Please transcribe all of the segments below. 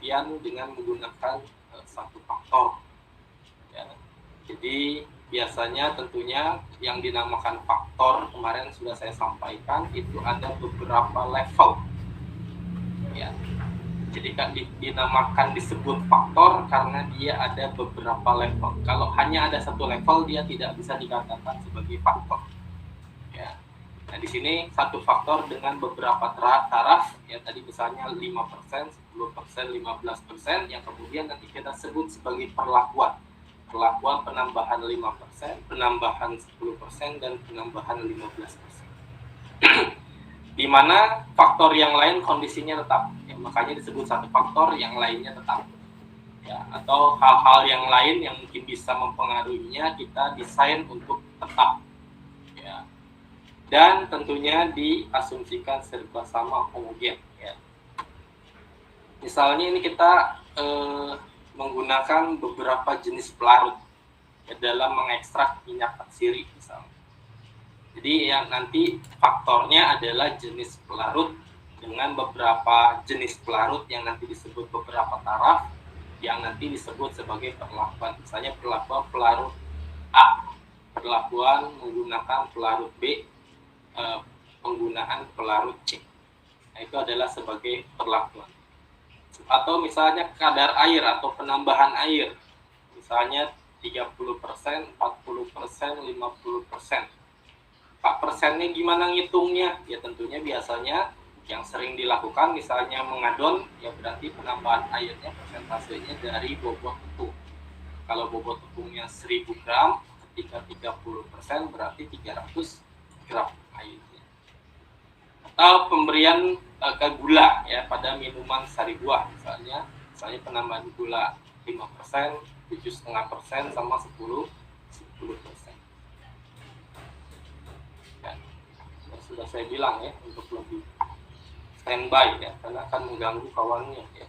penelitian dengan menggunakan satu faktor. Ya. Jadi biasanya tentunya yang dinamakan faktor kemarin sudah saya sampaikan itu ada beberapa level. Ya. Jadi kan dinamakan disebut faktor karena dia ada beberapa level. Kalau hanya ada satu level dia tidak bisa dikatakan sebagai faktor. Ya. Nah, di sini satu faktor dengan beberapa taraf, ya tadi misalnya 5%, 10%, 15%, yang kemudian nanti kita sebut sebagai perlakuan. Perlakuan penambahan 5%, penambahan 10%, dan penambahan 15%. Di mana faktor yang lain kondisinya tetap. Ya, makanya disebut satu faktor, yang lainnya tetap. Ya, atau hal-hal yang lain yang mungkin bisa mempengaruhinya kita desain untuk tetap. Ya. Dan tentunya diasumsikan serba sama homogen. Ya. Misalnya ini kita menggunakan beberapa jenis pelarut ya, dalam mengekstrak minyak atsiri misalnya. Jadi yang nanti faktornya adalah jenis pelarut dengan beberapa jenis pelarut yang nanti disebut beberapa taraf yang nanti disebut sebagai perlakuan. Misalnya perlakuan pelarut A, perlakuan menggunakan pelarut B, penggunaan pelarut C. Nah, itu adalah sebagai perlakuan. Atau misalnya kadar air atau penambahan air. Misalnya 30%, 40%, 50%. Pak persennya gimana ngitungnya? Ya tentunya biasanya yang sering dilakukan misalnya mengadon, ya berarti penambahan airnya persentasenya dari bobot tepung. Kalau bobot tepungnya 1000 gram, ketika 30% berarti 300 gram airnya. Atau pemberian gula ya pada minuman sari buah misalnya penambahan gula 5%, 7,5% sama 10%. Sudah saya bilang ya untuk lebih standby ya karena akan mengganggu kawannya ya.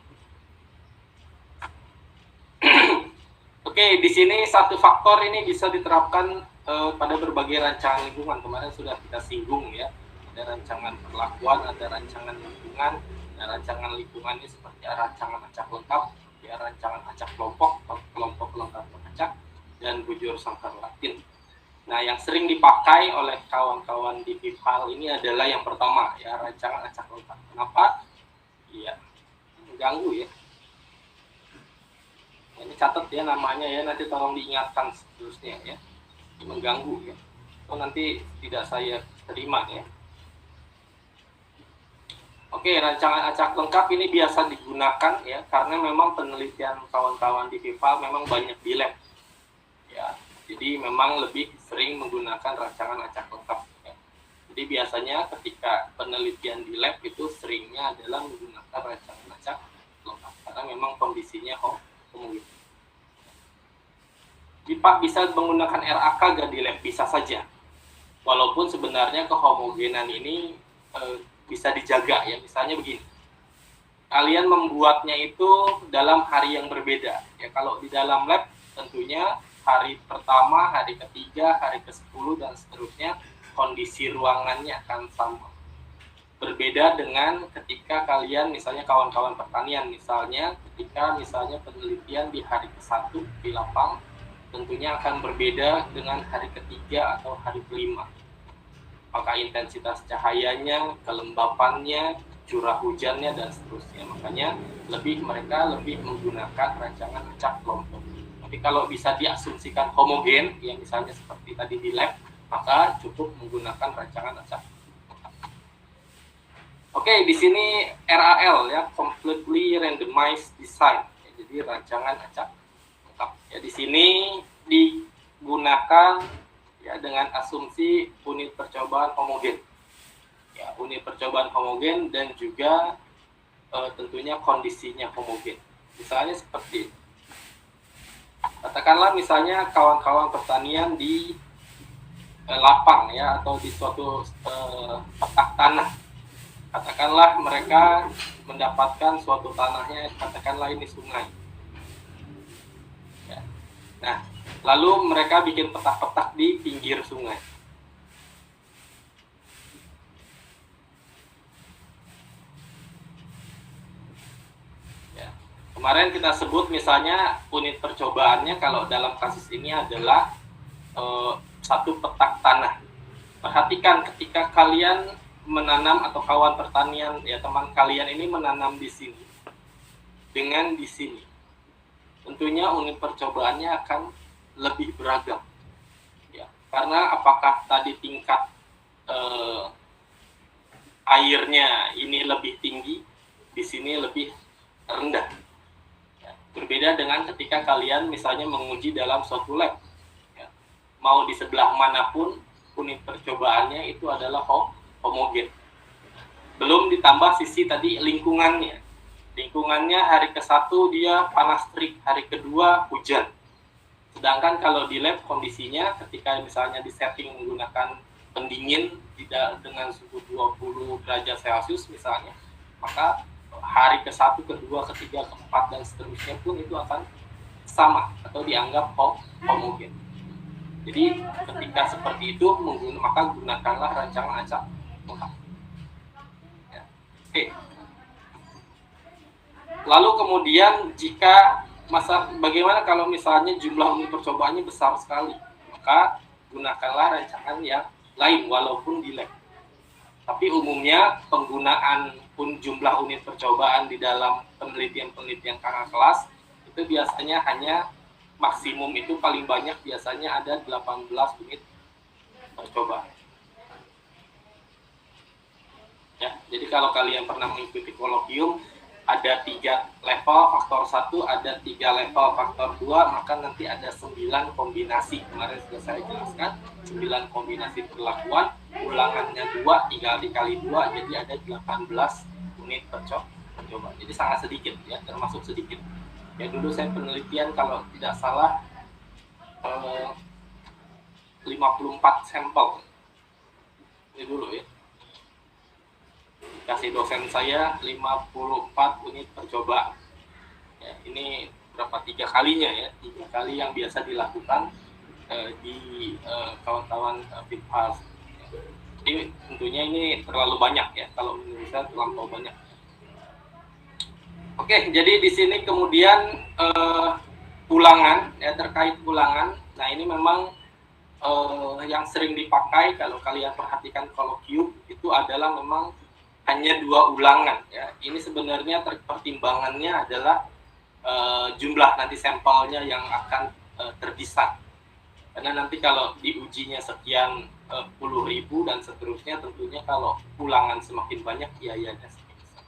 Oke, di sini satu faktor ini bisa diterapkan pada berbagai rancangan lingkungan. Kemarin sudah kita singgung ya. Ada rancangan perlakuan, ada rancangan lingkungan. Nah, rancangan lingkungan ini seperti rancangan acak lengkap, ya rancangan acak kelompok lengkap acak, dan bujur sangkar latin. Nah, yang sering dipakai oleh kawan-kawan di FIPHAL ini adalah yang pertama, ya rancangan acak lengkap. Kenapa? Iya, mengganggu ya. Ini catat ya namanya ya, nanti tolong diingatkan seterusnya ya. Mengganggu ya. Itu nanti tidak saya terima ya. Oke, rancangan acak lengkap ini biasa digunakan ya, karena memang penelitian kawan-kawan di FIPHAL memang banyak di lab. Ya, jadi memang lebih sering menggunakan rancangan acak lengkap. Ya. Jadi biasanya ketika penelitian di lab itu seringnya adalah menggunakan rancangan acak lengkap karena memang kondisinya homogen. Pak bisa menggunakan RAK gak di lab? Bisa saja. Walaupun sebenarnya kehomogenan ini bisa dijaga ya. Misalnya begini. Kalian membuatnya itu dalam hari yang berbeda. Ya, kalau di dalam lab tentunya hari pertama, hari ketiga, hari ke-10 dan seterusnya kondisi ruangannya akan sama. Berbeda dengan ketika kalian misalnya kawan-kawan pertanian misalnya ketika misalnya penelitian di hari ke-1 di lapang tentunya akan berbeda dengan hari ketiga atau hari kelima. Maka intensitas cahayanya, kelembapannya, curah hujannya dan seterusnya. Makanya mereka lebih menggunakan rancangan acak kelompok. Tapi kalau bisa diasumsikan homogen, ya misalnya seperti tadi di lab, maka cukup menggunakan rancangan acak. Oke, di sini RAL ya, completely randomized design. Ya, jadi rancangan acak lengkap. Ya di sini digunakan ya dengan asumsi unit percobaan homogen. Ya, unit percobaan homogen dan juga tentunya kondisinya homogen. Misalnya seperti katakanlah misalnya kawan-kawan pertanian di lapang ya atau di suatu petak tanah. Katakanlah mereka mendapatkan suatu tanahnya, katakanlah ini sungai. Ya. Nah, lalu mereka bikin petak-petak di pinggir sungai. Kemarin kita sebut misalnya unit percobaannya kalau dalam kasus ini adalah satu petak tanah. Perhatikan ketika kalian menanam atau kawan pertanian ya teman kalian ini menanam di sini dengan di sini, tentunya unit percobaannya akan lebih beragam. Ya, karena apakah tadi tingkat airnya ini lebih tinggi, di sini lebih rendah. Ya, berbeda dengan ketika kalian misalnya menguji dalam suatu lab. Ya, mau di sebelah manapun unit percobaannya itu adalah homogen. Belum ditambah sisi tadi lingkungannya. Lingkungannya hari ke-1 dia panas terik, hari kedua hujan. Sedangkan kalau di lab kondisinya ketika misalnya disetting menggunakan pendingin tidak dengan suhu 20 derajat Celcius misalnya, maka hari ke-1, kedua, ketiga, keempat dan seterusnya pun itu akan sama atau dianggap homogen. Jadi ketika seperti itu maka gunakanlah rancangan acak lengkap. Ya. Oke. Lalu kemudian jika bagaimana kalau misalnya jumlah unit percobaannya besar sekali, maka gunakanlah rancangan yang lain walaupun di lab. Tapi umumnya penggunaan jumlah unit percobaan di dalam penelitian-penelitian kakak kelas itu biasanya hanya maksimum itu paling banyak biasanya ada 18 unit percobaan. Ya, jadi kalau kalian pernah mengikuti kolokium ada 3 level faktor 1, ada 3 level faktor 2, maka nanti ada 9 kombinasi. Kemarin sudah saya jelaskan, 9 kombinasi perlakuan, ulangannya 2, tinggal dikali 2, jadi ada 18 unit percobaan. Jadi sangat sedikit ya, termasuk sedikit. Ya dulu saya penelitian kalau tidak salah 54 sampel. Ini dulu ya. Kasih dosen saya 54 unit percobaan. Ya, ini berapa 3 kalinya ya, 3 kali yang biasa dilakukan di kawan-kawan FIPHAS. Jadi tentunya ini terlalu banyak ya, kalau menurut saya terlalu banyak. Oke, jadi di sini kemudian ulangan ya, terkait ulangan. Nah ini memang yang sering dipakai kalau kalian perhatikan kolokium itu adalah memang hanya 2 ulangan ya. Ini sebenarnya pertimbangannya adalah jumlah nanti sampelnya yang akan terdesain. Karena nanti kalau diujinya sekian puluh ribu dan seterusnya, tentunya kalau ulangan semakin banyak biayanya semakin besar.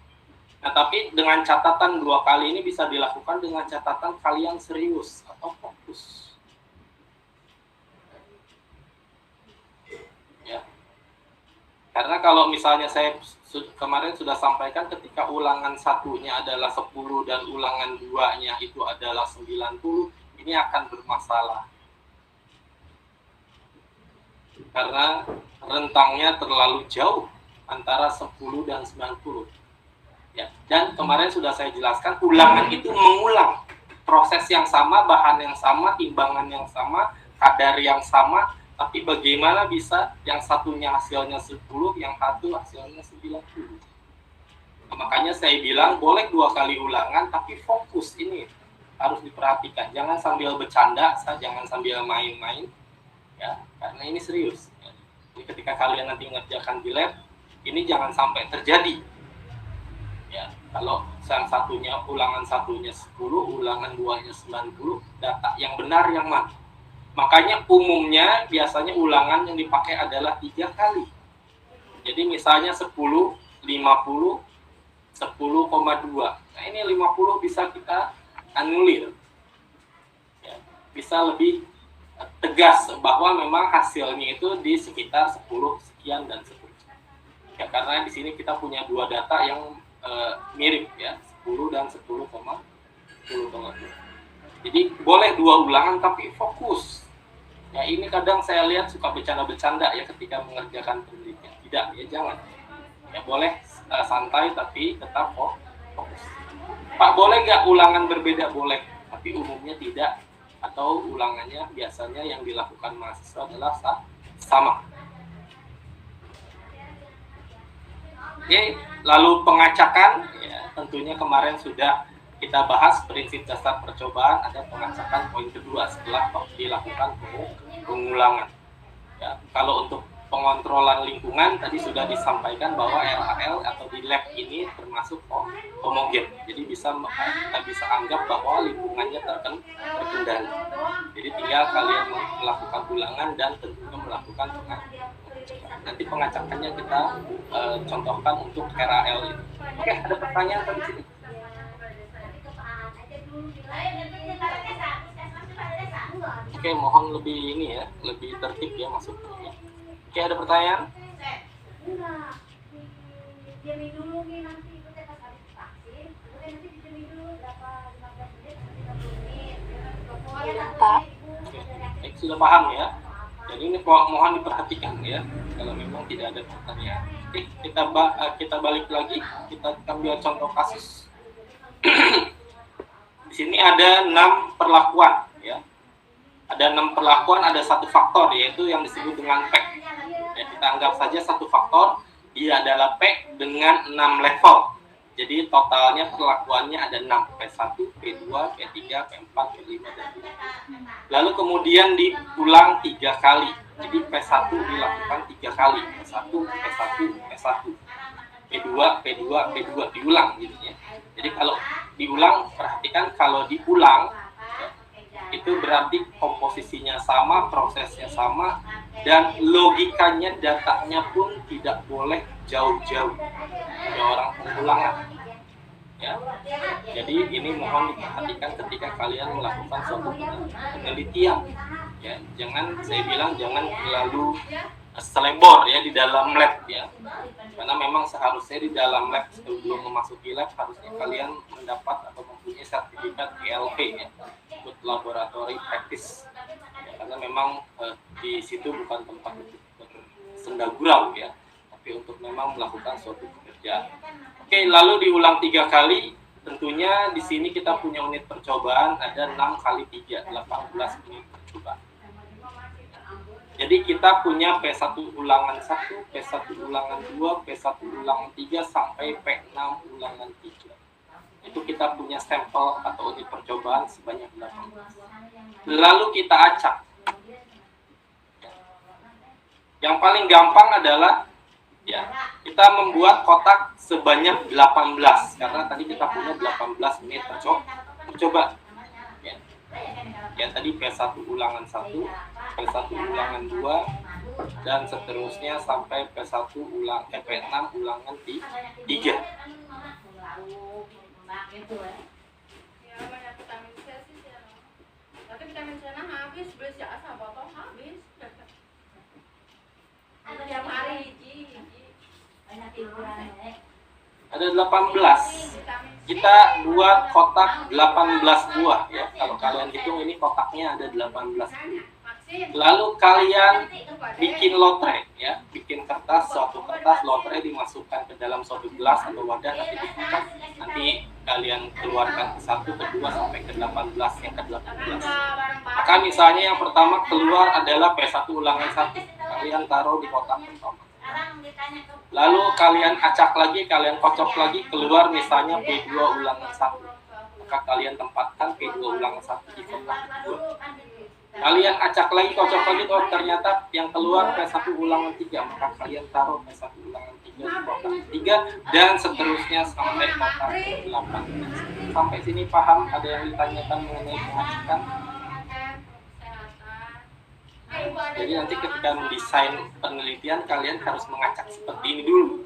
Nah, tapi dengan catatan 2 kali ini bisa dilakukan dengan catatan kalian serius atau fokus. Ya. Karena kalau misalnya saya kemarin sudah sampaikan ketika ulangan 1-nya adalah 10 dan ulangan 2-nya itu adalah 90, ini akan bermasalah. Karena rentangnya terlalu jauh antara 10 dan 90. Ya, dan kemarin sudah saya jelaskan ulangan itu mengulang proses yang sama, bahan yang sama, timbangan yang sama, kadar yang sama, tapi bagaimana bisa yang satunya hasilnya 10, yang satu hasilnya 90. Nah, makanya saya bilang boleh 2 kali ulangan, tapi fokus ini harus diperhatikan. Jangan sambil bercanda, jangan sambil main-main, ya, karena ini serius. Jadi ketika kalian nanti mengerjakan di lab, ini jangan sampai terjadi. Ya, kalau yang satunya ulangan 1-nya 10, ulangan 2-nya 90, data yang benar yang mana? Makanya umumnya biasanya ulangan yang dipakai adalah 3 kali. Jadi misalnya 10, 50, 10,2. Nah ini 50 bisa kita anulir. Ya, bisa lebih tegas bahwa memang hasilnya itu di sekitar 10 sekian dan seterusnya. Ya, karena di sini kita punya 2 data yang mirip ya, 10 dan 10,2. Jadi boleh 2 ulangan tapi fokus. Ya ini kadang saya lihat suka bercanda-bercanda ya ketika mengerjakan penelitian. Tidak ya, jangan. Ya boleh santai tapi tetap fokus. Pak, boleh nggak ulangan berbeda? Boleh, tapi umumnya tidak. Atau ulangannya biasanya yang dilakukan mahasiswa adalah sama. Oke, lalu pengacakan ya tentunya kemarin sudah kita bahas prinsip dasar percobaan, ada pengacakan poin kedua setelah dilakukan pengulangan. Ya, kalau untuk pengontrolan lingkungan tadi sudah disampaikan bahwa RAL atau di lab ini termasuk homogen. Jadi kita bisa anggap bahwa lingkungannya terkendali. Jadi tinggal kalian melakukan ulangan dan tentunya melakukan pengacakan. Nanti pengacakannya kita contohkan untuk RAL ini. Oke, ada pertanyaan tadi sini? Oke, mohon lebih ini ya, lebih tertib ya masuknya. Oke, ada pertanyaan? Oke, sudah paham ya. Jadi ini mohon diperhatikan ya, kalau memang tidak ada pertanyaan. Oke, kita balik lagi, kita ambil contoh kasus. Di sini ada 6 perlakuan ya. Ada 6 perlakuan, ada satu faktor yaitu yang disebut dengan PEC. Ya, kita anggap saja satu faktor, dia adalah PEC dengan 6 level. Jadi totalnya perlakuannya ada 6, P1, P2, P3, P4, P5, dan P6. Lalu kemudian diulang 3 kali. Jadi P1 dilakukan 3 kali. P1, P1, P1. P2, P2, P2 diulang gitu ya. Jadi kalau diulang, perhatikan kalau diulang itu berarti komposisinya sama, prosesnya sama, dan logikanya, datanya pun tidak boleh jauh-jauh dari orang pengulangan. Ya. Jadi ini mohon diperhatikan ketika kalian melakukan suatu penelitian. Ya, saya bilang jangan terlalu selebor ya di dalam lab ya. Karena memang seharusnya di dalam lab sebelum memasuki lab harusnya kalian mendapat atau mempunyai sertifikat GLP ya, Good Laboratory Practice. Ya, karena memang di situ bukan tempat untuk bersenda gurau ya, tapi untuk memang melakukan suatu pekerjaan. Oke, lalu diulang 3 kali. Tentunya di sini kita punya unit percobaan ada 6 kali 3, 18 unit percobaan. Jadi kita punya P1 ulangan 1, P1 ulangan 2, P1 ulangan 3, sampai P6 ulangan 3. Itu kita punya sampel atau unit percobaan sebanyak 18. Lalu kita acak. Yang paling gampang adalah ya, kita membuat kotak sebanyak 18. Karena tadi kita punya 18 unit percobaan. Ya, tadi P1 ulangan 1, P1 ulangan 2, dan seterusnya sampai P6 ulangan 3. Tapi vitamin C habis, beli siapa botol habis. Tiap hari hiji. Ada 18. Kita buat kotak 18 buah ya. Kalau kalian hitung ini kotaknya ada 18. Lalu kalian bikin lotre ya, bikin suatu kertas lotre dimasukkan ke dalam suatu gelas atau wadah, nanti dibuka, nanti kalian keluarkan ke 1, ke 2 sampai ke 18, yang ke 18. Maka misalnya yang pertama keluar adalah P1 ulangan 1, kalian taruh di kotak pertama. Lalu kalian acak lagi, kalian kocok lagi, keluar misalnya P2 ulangan 1. Maka kalian tempatkan P2 ulangan 1 di kotak kedua. Kalian acak lagi, kocok lagi, oh ternyata yang keluar P1 ulangan 3. Maka kalian taruh P1 ulangan 3 di kotak 3, dan seterusnya sampai kotak 8. Sampai sini paham? Ada yang ditanyakan mengenai pengacakan? Jadi nanti ketika mendesain penelitian kalian harus mengacak seperti ini dulu.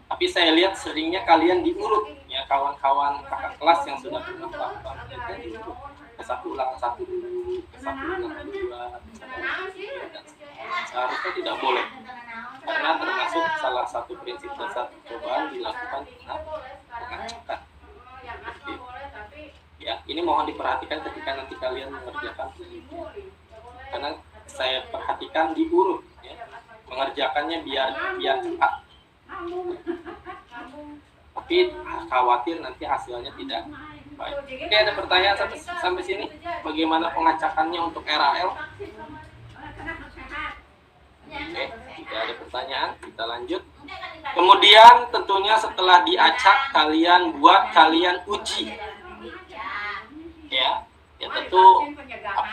Tapi saya lihat seringnya kalian diurut ya, kawan-kawan kakak kelas yang sudah pernah melakukan penelitian diurut. P1 ulangan 1 dulu, P1 ulangan 2, dan seharusnya tidak boleh. Karena termasuk salah satu prinsip dasar percobaan dilakukan dengan pengacakan. Ya, ini mohon diperhatikan ketika nanti kalian mengerjakan penelitian. Karena saya perhatikan diurut ya. Mengerjakannya biar cepat. Tapi khawatir nanti hasilnya tidak baik. Oke, ada pertanyaan sampai sini? Bagaimana pengacakannya untuk RAL? Oke, tidak ada pertanyaan, kita lanjut. Kemudian tentunya setelah diacak kalian uji.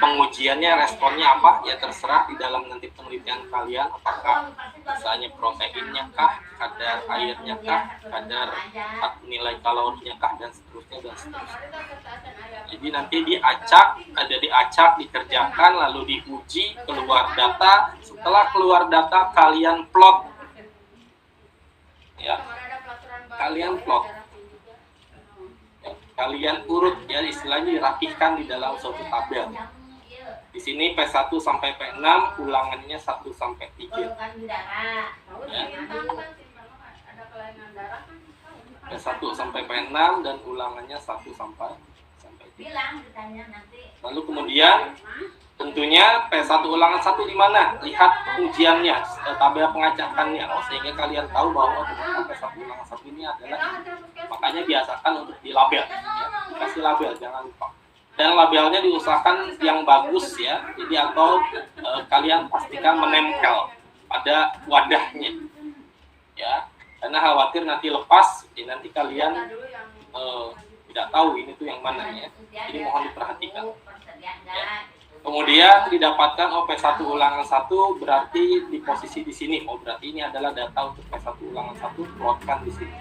pengujiannya responnya apa ya terserah di dalam nanti penelitian kalian, apakah misalnya proteinnya kah, kadar airnya kah, kadar nilai kalorinya kah, dan seterusnya dan seterusnya. Jadi nanti diacak, dikerjakan, lalu diuji, keluar data. Setelah keluar data kalian plot, ya, kalian plot, ya, kalian urut, ya, istilahnya dirapihkan di dalam suatu tabel. Di sini P1 sampai P6 ulangannya 1 sampai 3. Ya. P1 sampai P6 dan ulangannya 1 sampai 3. Lalu kemudian tentunya P1 ulangan 1 di mana? Lihat ujiannya, tabel pengacakannya. Sehingga kalian tahu bahwa P1 ulangan 1 ini adalah, makanya biasakan untuk dilabel. Ya. Kasih label, jangan lupa. Dan labelnya diusahakan yang bagus, ya. Jadi atau kalian pastikan menempel pada wadahnya. Ya. Karena khawatir nanti lepas, nanti kalian tidak tahu ini tuh yang mana, ya. Jadi mohon diperhatikan. Ya. Kemudian didapatkan P1 ulangan 1 berarti di posisi di sini. Berarti ini adalah data untuk P1 ulangan 1, plotkan di sini.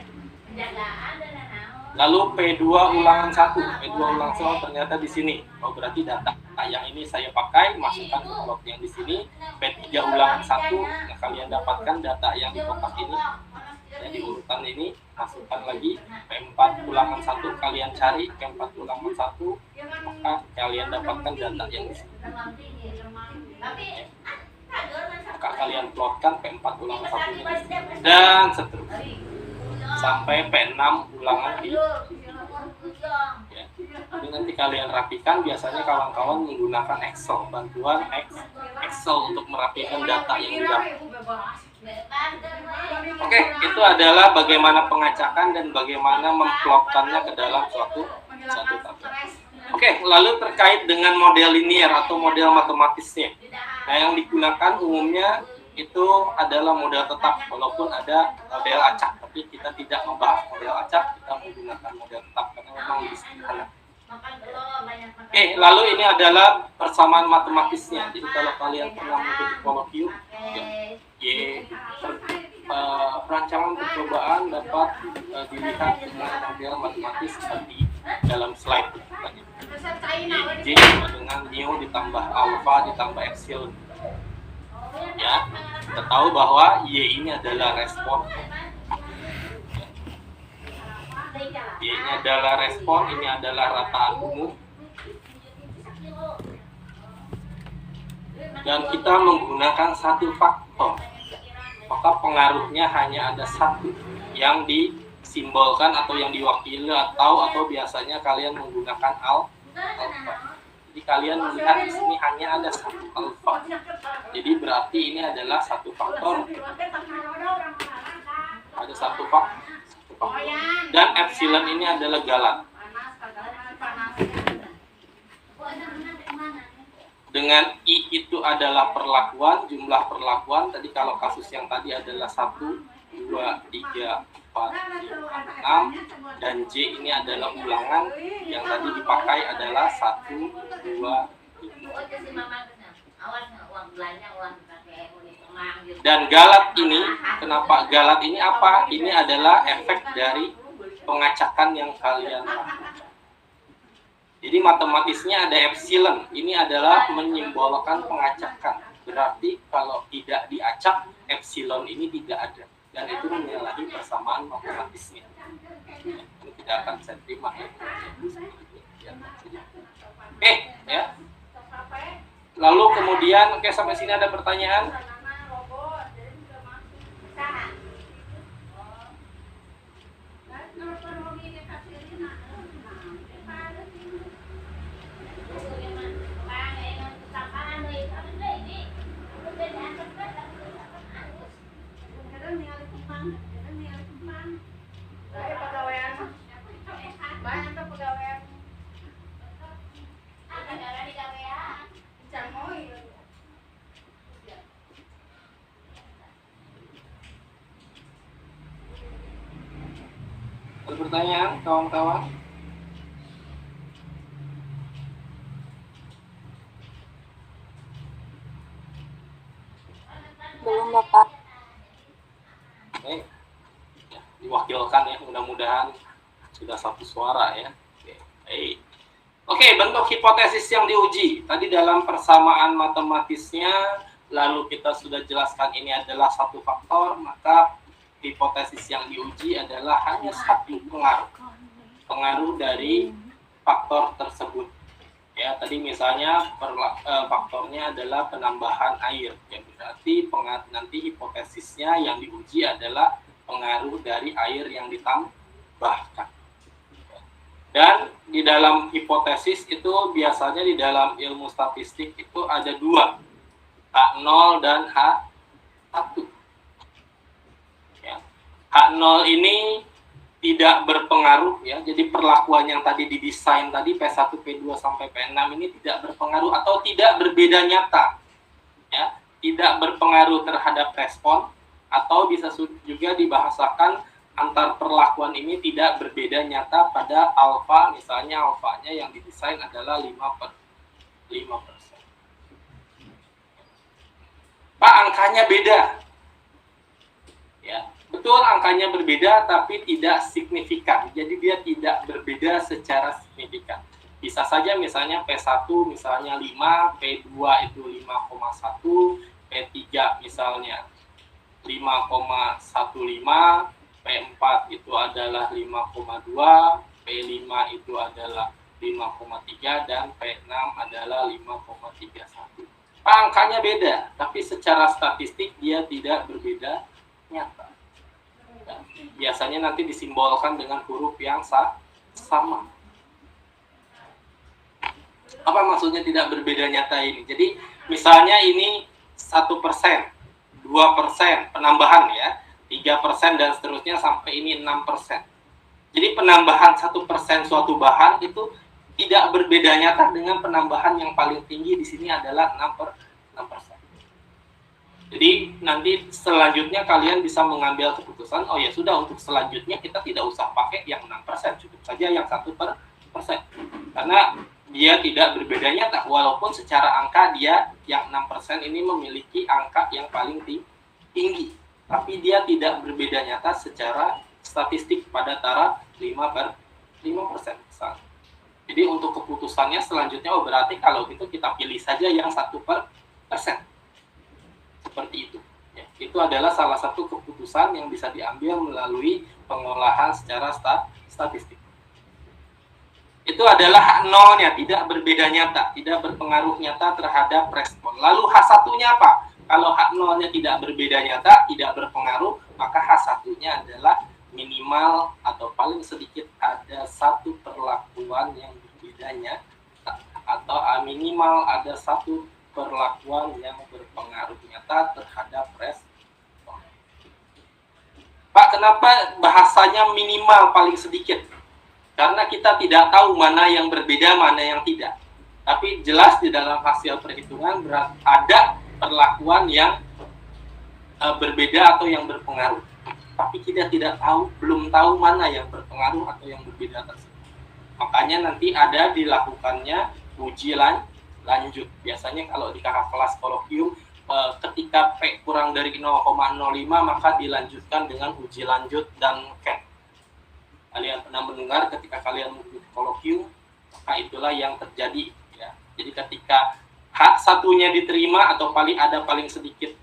Lalu P2 ulangan 1. P2 ulangan 1 ternyata di sini. Berarti data yang ini saya pakai, masukkan ke plot yang di sini. P3 ulangan 1, nah kalian dapatkan data yang di kotak ini. Jadi urutan ini masukkan lagi. P4 ulangan 1 kalian cari, P4 ulangan 1, maka kalian dapatkan data yang di sini. Maka kalian plotkan P4 ulangan 1 ini dan seterusnya sampai P6 ulangan di ya. Ini nanti kalian rapikan. Biasanya kawan-kawan menggunakan Excel, bantuan Excel untuk merapikan data yang didapat. Oke, itu adalah bagaimana pengacakan dan bagaimana memplotkannya ke dalam suatu tabel. Oke, lalu terkait dengan model linear atau model matematisnya. Nah, yang digunakan umumnya itu adalah model tetap, walaupun ada model acak, tapi kita tidak membahas model acak, kita menggunakan model tetap karena memang lebih sederhana. Oke, lalu ini adalah persamaan matematisnya. Jadi kalau kalian pernah mengikuti Colloquium, rancangan percobaan dapat dilihat dengan model matematis di dalam slide. J dengan mu ditambah alpha ditambah epsilon. Ya, kita tahu bahwa Y ini adalah respon. Y ini adalah respon, ini adalah rataan umum. Dan kita menggunakan satu faktor, maka pengaruhnya hanya ada satu yang disimbolkan atau yang diwakili atau biasanya kalian menggunakan alfa. Jadi kalian melihat di sini hanya ada satu alfa. Jadi berarti ini adalah satu faktor. Ada satu faktor. Dan epsilon ini adalah galat. Dengan I itu adalah perlakuan, jumlah perlakuan. Tadi kalau kasus yang tadi adalah 1, 2, 3, 4, 5, 6. Dan J ini adalah ulangan. Yang tadi dipakai adalah 1, 2, 3. Dan galat ini, kenapa galat ini apa? Ini adalah efek dari pengacakan yang kalian lakukan. Jadi matematisnya ada epsilon. Ini adalah menyimbolkan pengacakan. Berarti kalau tidak diacak, epsilon ini tidak ada. Dan itu menyalahi persamaan matematisnya. Ini tidak akan saya terima, ya. Oke, ya. Lalu kemudian, oke, sampai sini ada pertanyaan? Ada pertanyaan, kawan-kawan? Siang, Bapak. Oke. Ya, diwakilkan ya, mudah-mudahan sudah satu suara ya. Oke, baik. Oke, bentuk hipotesis yang diuji. Tadi dalam persamaan matematisnya, lalu kita sudah jelaskan ini adalah satu faktor, maka hipotesis yang diuji adalah hanya satu pengaruh. Pengaruh dari faktor tersebut. Ya, tadi misalnya faktornya adalah penambahan air. Ya, berarti nanti hipotesisnya yang diuji adalah pengaruh dari air yang ditambahkan. Dan di dalam hipotesis itu biasanya di dalam ilmu statistik itu ada dua, H0 dan H1. Ya. H0 ini tidak berpengaruh ya, jadi perlakuan yang tadi didesain tadi P1, P2 sampai P6 ini tidak berpengaruh atau tidak berbeda nyata. Ya, tidak berpengaruh terhadap respon atau bisa juga dibahasakan antar perlakuan ini tidak berbeda nyata pada alfa, misalnya alfanya yang didesain adalah 5%. Pak, angkanya beda. Ya, betul angkanya berbeda tapi tidak signifikan. Jadi dia tidak berbeda secara signifikan. Bisa saja misalnya P1 misalnya 5, P2 itu 5,1, P3 misalnya 5,15, P4 itu adalah 5,2, P5 itu adalah 5,3, dan P6 adalah 5,31. Angkanya beda, tapi secara statistik dia tidak berbeda nyata. Biasanya nanti disimbolkan dengan huruf yang sama. Apa maksudnya tidak berbeda nyata ini? Jadi misalnya ini 1%, 2% penambahan ya, 3% dan seterusnya sampai ini 6%. Jadi penambahan 1% suatu bahan itu tidak berbeda nyata dengan penambahan yang paling tinggi di sini adalah 6%. Jadi nanti selanjutnya kalian bisa mengambil keputusan, oh ya sudah untuk selanjutnya kita tidak usah pakai yang 6%, cukup saja yang 1%. Karena dia tidak berbeda nyata, walaupun secara angka dia yang 6% ini memiliki angka yang paling tinggi. Tapi dia tidak berbeda nyata secara statistik pada taraf 5%. Jadi untuk keputusannya selanjutnya, oh berarti kalau gitu kita pilih saja yang 1%. Seperti itu. Ya, itu adalah salah satu keputusan yang bisa diambil melalui pengolahan secara statistik. Itu adalah H0-nya, tidak berbeda nyata, tidak berpengaruh nyata terhadap respon. Lalu H1-nya apa? Kalau H0-nya tidak berbeda nyata, tidak berpengaruh, maka H1-nya adalah minimal atau paling sedikit ada satu perlakuan yang berbeda nyata, atau minimal ada satu perlakuan yang berpengaruh nyata terhadap respon. Pak, kenapa bahasanya minimal paling sedikit? Karena kita tidak tahu mana yang berbeda, mana yang tidak. Tapi jelas di dalam hasil perhitungan ada perlakuan yang berbeda atau yang berpengaruh. Tapi kita tidak tahu, belum tahu mana yang berpengaruh atau yang berbeda tersebut. Makanya nanti ada dilakukannya uji lanjut. Biasanya kalau di kakak kelas kolokium, ketika P kurang dari 0,05 maka dilanjutkan dengan uji lanjut dan CAT. Kalian pernah mendengar ketika kalian mengikuti kolokium, maka itulah yang terjadi. Ya. Jadi ketika H1-nya diterima atau paling sedikit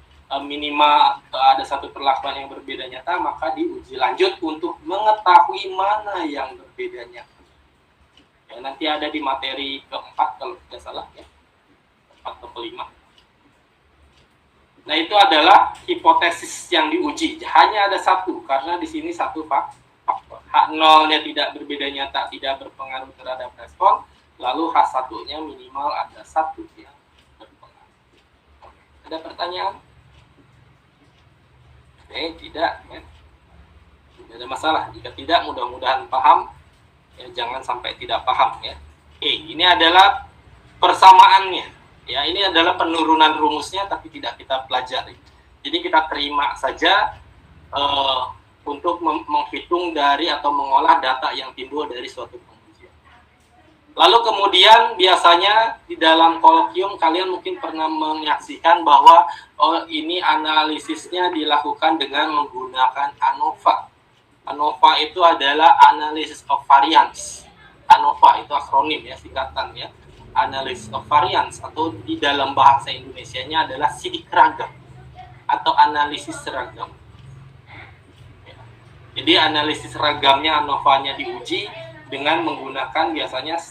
minimal ada satu perlakuan yang berbeda nyata, maka diuji lanjut untuk mengetahui mana yang berbeda nyata. Ya, nanti ada di materi keempat kalau tidak salah ya, 4 atau 5. Nah itu adalah hipotesis yang diuji. Hanya ada satu karena di sini satu faktor. H0-nya tidak berbeda nyata, tidak berpengaruh terhadap respon. Lalu H1-nya minimal ada satu yang berpengaruh. Ada pertanyaan? Tidak ya. Tidak ada masalah. Jika tidak, mudah-mudahan paham. Ya, jangan sampai tidak paham ya. Ini adalah persamaannya. Ya, ini adalah penurunan rumusnya tapi tidak kita pelajari. Jadi kita terima saja untuk menghitung dari atau mengolah data yang timbul dari suatu pengujian. Lalu kemudian biasanya di dalam kolokium kalian mungkin pernah menyaksikan bahwa ini analisisnya dilakukan dengan menggunakan ANOVA. ANOVA itu adalah Analysis of Variance. ANOVA itu akronim ya, singkatan ya. Analysis of Variance atau di dalam bahasa Indonesianya adalah sidik ragam atau analisis seragam. Jadi analisis ragamnya ANOVA-nya diuji dengan menggunakan biasanya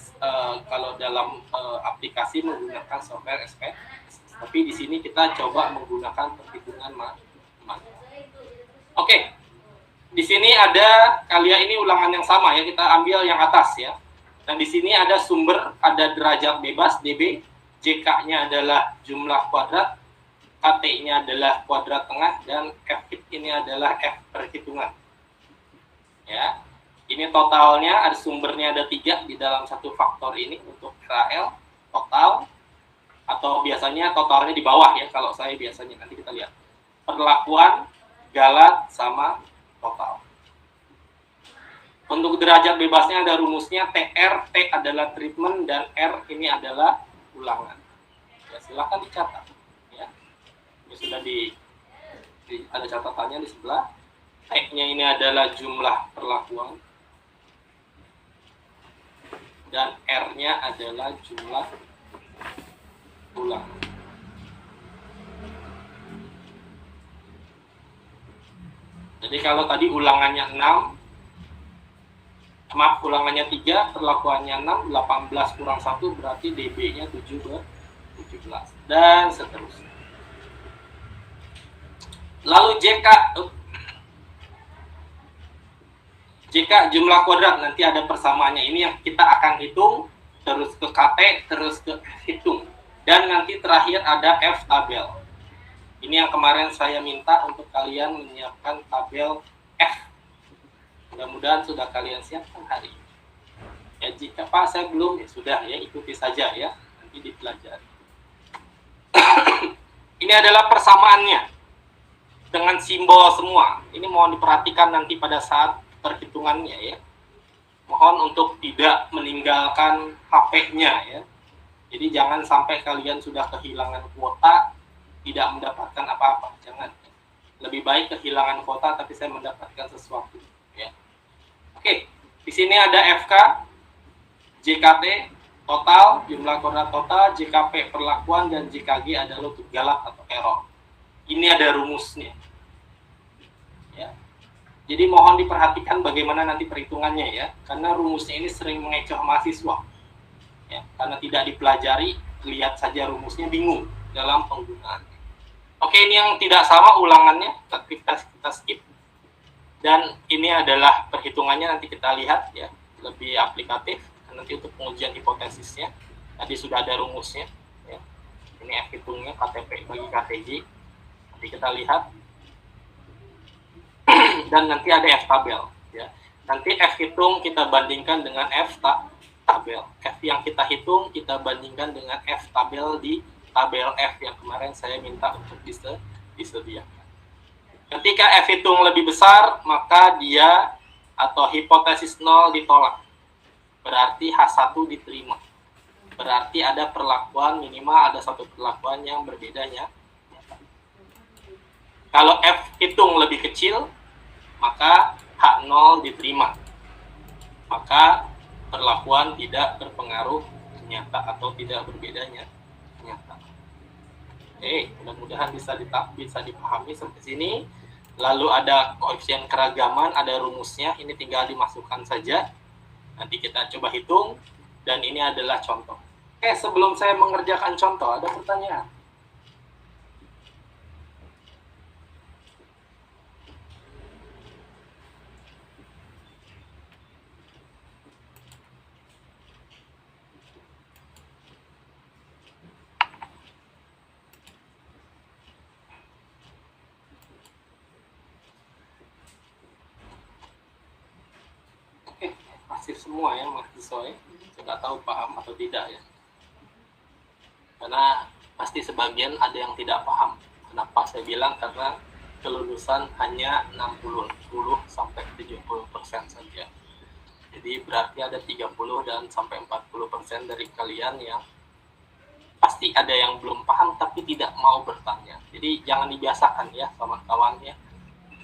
kalau dalam aplikasi menggunakan software SPSS. Tapi di sini kita coba menggunakan perhitungan manual. Oke. Di sini ada kalian ini ulangan yang sama ya, kita ambil yang atas ya. Dan di sini ada sumber, ada derajat bebas DB, JK-nya adalah jumlah kuadrat, KT-nya adalah kuadrat tengah, dan F ini adalah F perhitungan. Ya, ini totalnya ada sumbernya ada 3 di dalam satu faktor ini untuk KL total, atau biasanya totalnya di bawah ya kalau saya biasanya, nanti kita lihat perlakuan, galat, sama total. Untuk derajat bebasnya ada rumusnya TR, T adalah treatment, dan R ini adalah ulangan. Ya, silakan dicatat ya. Ini sudah ada catatannya di sebelah. T-nya ini adalah jumlah perlakuan, dan R-nya adalah jumlah ulangan. Jadi kalau tadi ulangannya 6, ulangannya 3, perlakuannya 6, 18 kurang 1 berarti DB-nya 17, dan seterusnya. Lalu JK jumlah kuadrat, nanti ada persamaannya. Ini yang kita akan hitung, terus ke KT, terus ke hitung. Dan nanti terakhir ada F tabel. Ini yang kemarin saya minta untuk kalian menyiapkan tabel F. Mudah-mudahan sudah kalian siapkan hari ini. Ya, jika Pak saya belum, ya sudah ya, ikuti saja ya, nanti dipelajari. Ini adalah persamaannya dengan simbol semua. Ini mohon diperhatikan nanti pada saat perhitungannya ya. Mohon untuk tidak meninggalkan HP-nya ya. Jadi jangan sampai kalian sudah kehilangan kuota tidak mendapatkan apa-apa. Jangan. Lebih baik kehilangan kuota tapi saya mendapatkan sesuatu ya. Oke, di sini ada FK, JKT total, jumlah kuadrat total, JKP perlakuan, dan JKG adalah untuk galat atau error. Ini ada rumusnya. Ya. Jadi mohon diperhatikan bagaimana nanti perhitungannya ya, karena rumusnya ini sering mengecoh mahasiswa. Ya, karena tidak dipelajari, lihat saja rumusnya bingung dalam penggunaan. Oke, ini yang tidak sama ulangannya, kita skip. Dan ini adalah perhitungannya, nanti kita lihat ya, lebih aplikatif. Nanti untuk pengujian hipotesisnya, tadi sudah ada rumusnya. Ya. Ini F hitungnya KTP bagi KTJ. Nanti kita lihat. Dan nanti ada F tabel ya. Nanti F hitung kita bandingkan dengan F tabel. F yang kita hitung kita bandingkan dengan F tabel di tabel F yang kemarin saya minta untuk disediakan. Ketika F hitung lebih besar, maka dia atau hipotesis 0 ditolak. Berarti H1 diterima. Berarti ada perlakuan, minimal ada satu perlakuan yang berbedanya. Kalau F hitung lebih kecil, maka H0 diterima. Maka perlakuan tidak berpengaruh nyata atau tidak berbedanya nyata. Oke, mudah-mudahan bisa dipahami sampai sini. Lalu ada koefisien keragaman, ada rumusnya, ini tinggal dimasukkan saja. Nanti kita coba hitung, dan ini adalah contoh. Oke, sebelum saya mengerjakan contoh, ada pertanyaan? Masih semua ya mahasiswa ya, sudah tahu paham atau tidak ya, karena pasti sebagian ada yang tidak paham. Kenapa saya bilang? Karena kelulusan hanya 60 sampai 70% saja. Jadi berarti ada 30 dan sampai 40% dari kalian yang pasti ada yang belum paham tapi tidak mau bertanya. Jadi jangan dibiasakan ya kawan-kawan ya.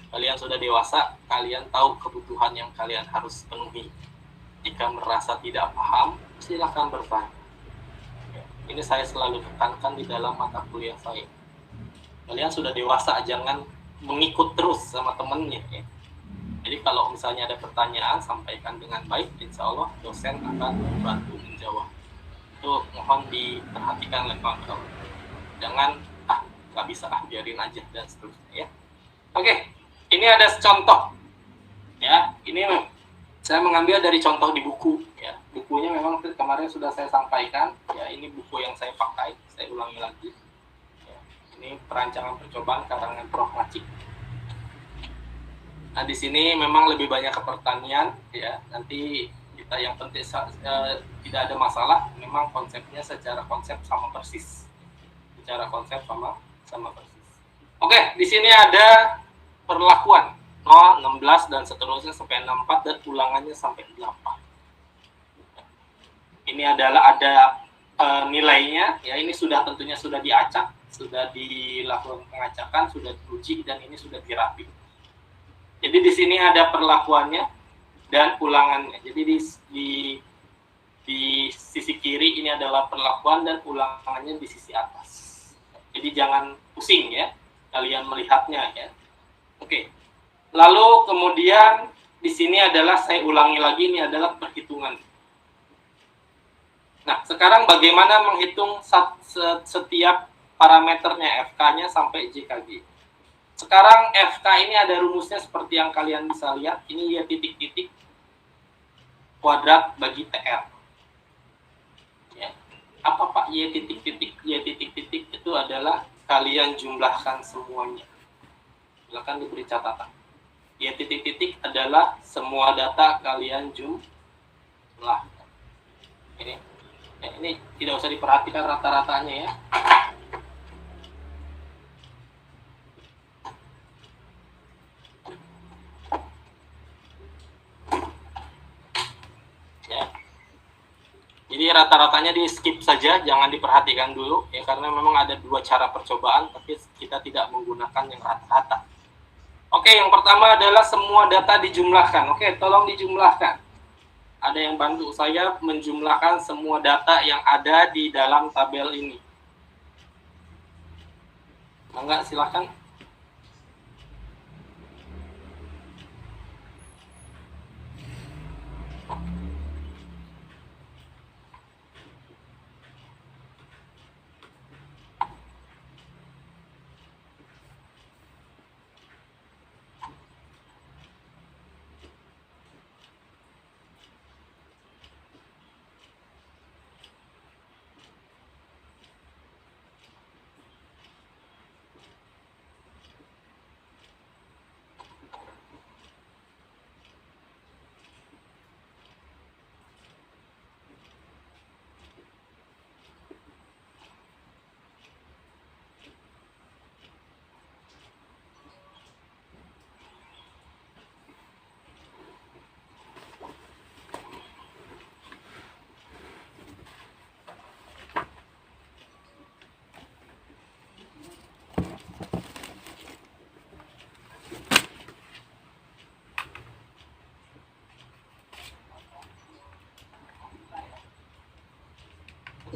Kalian sudah dewasa, kalian tahu kebutuhan yang kalian harus penuhi. Jika merasa tidak paham, silakan bertanya. Ini saya selalu tekankan di dalam mata kuliah saya. Kalian sudah dewasa, jangan mengikut terus sama temennya ya. Jadi kalau misalnya ada pertanyaan, sampaikan dengan baik, insya Allah dosen akan membantu menjawab. Itu mohon diperhatikan oleh kawan-kawan. Jangan nggak bisa biarin aja dan seterusnya ya. Oke, ini ada contoh ya. Ini saya mengambil dari contoh di buku ya. Bukunya memang kemarin sudah saya sampaikan ya. Ini buku yang saya pakai, saya ulangi lagi ya. Ini perancangan percobaan karangan Prof. Macik. Nah di sini memang lebih banyak ke pertanian ya. Nanti kita yang penting tidak ada masalah, memang konsepnya secara konsep sama persis. Secara konsep sama persis. Oke, di sini ada perlakuan 0, 16 dan seterusnya sampai 64 dan ulangannya sampai 8. Ini adalah ada nilainya ya, ini sudah tentunya sudah diacak, sudah dilakukan pengacakan, sudah diuji dan ini sudah dirapi. Jadi di sini ada perlakuannya dan ulangannya. Jadi di sisi kiri ini adalah perlakuan dan ulangannya di sisi atas. Jadi jangan pusing ya, kalian melihatnya ya. Oke. Lalu kemudian di sini adalah saya ulangi lagi, ini adalah perhitungan. Nah, sekarang bagaimana menghitung setiap parameternya, FK-nya sampai JKG. Sekarang FK ini ada rumusnya seperti yang kalian bisa lihat. Ini ya titik-titik kuadrat bagi TR. Ya. Apa Pak Y titik-titik? Y titik-titik itu adalah kalian jumlahkan semuanya. Silakan diberi catatan. Y titik-titik adalah semua data kalian jumlah. Ini tidak usah diperhatikan rata-ratanya ya. Jadi rata-ratanya di skip saja, jangan diperhatikan dulu ya, karena memang ada dua cara percobaan tapi kita tidak menggunakan yang rata-rata. Oke, yang pertama adalah semua data dijumlahkan. Oke, tolong dijumlahkan. Ada yang bantu saya menjumlahkan semua data yang ada di dalam tabel ini. Enggak, silakan.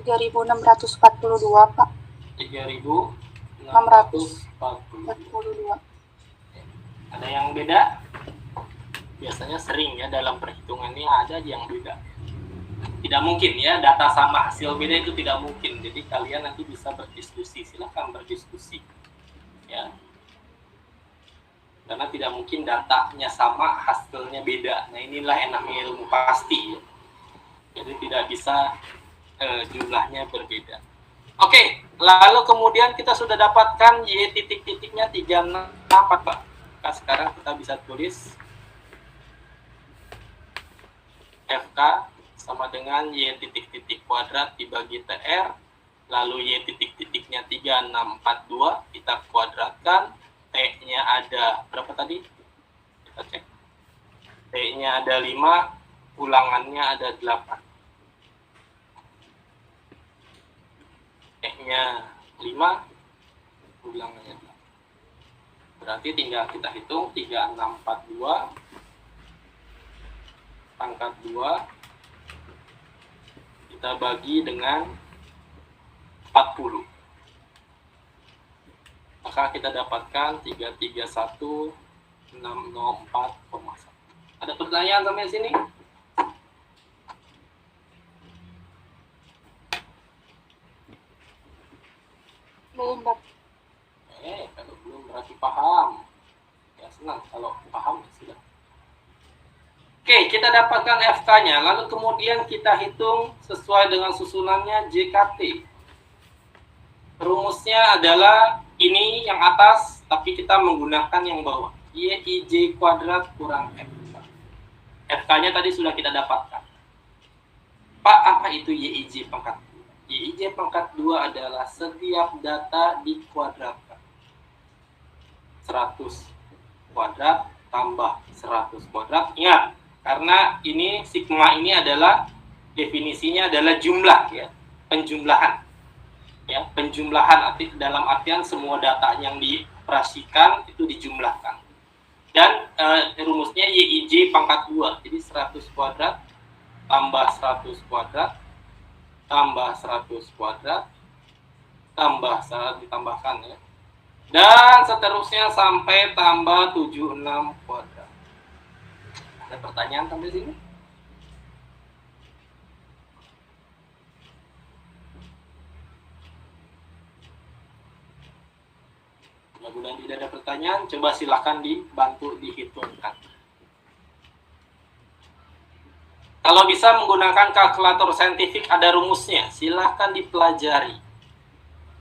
Tiga 3.642 Pak. 3.642. Ada yang beda? Biasanya sering ya dalam perhitungan ini ada yang beda. Tidak mungkin ya, data sama hasil beda itu tidak mungkin. Jadi kalian nanti bisa berdiskusi, silakan berdiskusi. Ya. Karena tidak mungkin datanya sama, hasilnya beda. Nah inilah enaknya ilmu pasti. Ya. Jadi tidak bisa jumlahnya berbeda. Oke, lalu kemudian kita sudah dapatkan Y titik-titiknya 364 Pak. Nah, sekarang kita bisa tulis FK sama dengan Y titik-titik kuadrat dibagi TR, lalu Y titik-titiknya 3642 kita kuadratkan, T-nya ada berapa tadi? Kita cek. T-nya ada 5, ulangannya ada 8. E-nya 5, ulangannya 8. Berarti tinggal kita hitung 3642 pangkat 2 kita bagi dengan 40. Maka kita dapatkan 331.604,1. Ada pertanyaan sampai sini? Belum, Pak. Kalau belum berarti paham. Ya senang kalau paham ya sudah. Oke, kita dapatkan FK-nya. Lalu kemudian kita hitung sesuai dengan susunannya JKT. Rumusnya adalah ini yang atas, tapi kita menggunakan yang bawah. YIJ kuadrat kurang FK. FK-nya tadi sudah kita dapatkan. Pak, apa itu YIJ pangkat 2? YIJ pangkat 2 adalah setiap data dikuadratkan. 100 kuadrat tambah 100 kuadrat. Ingat, karena ini sigma ini adalah definisinya adalah jumlah ya, penjumlahan. Ya, penjumlahan dalam artian semua data yang dioperasikan itu dijumlahkan. Dan rumusnya YIJ pangkat 2. Jadi 100 kuadrat tambah 100 kuadrat tambah 100 kuadrat tambah 100 ditambahkan ya. Dan seterusnya sampai tambah 76 kuadrat. Ada pertanyaan sampai sini? Mudah-mudahan tidak ada pertanyaan. Coba silahkan dibantu dihitungkan. Kalau bisa menggunakan kalkulator saintifik ada rumusnya. Silahkan dipelajari.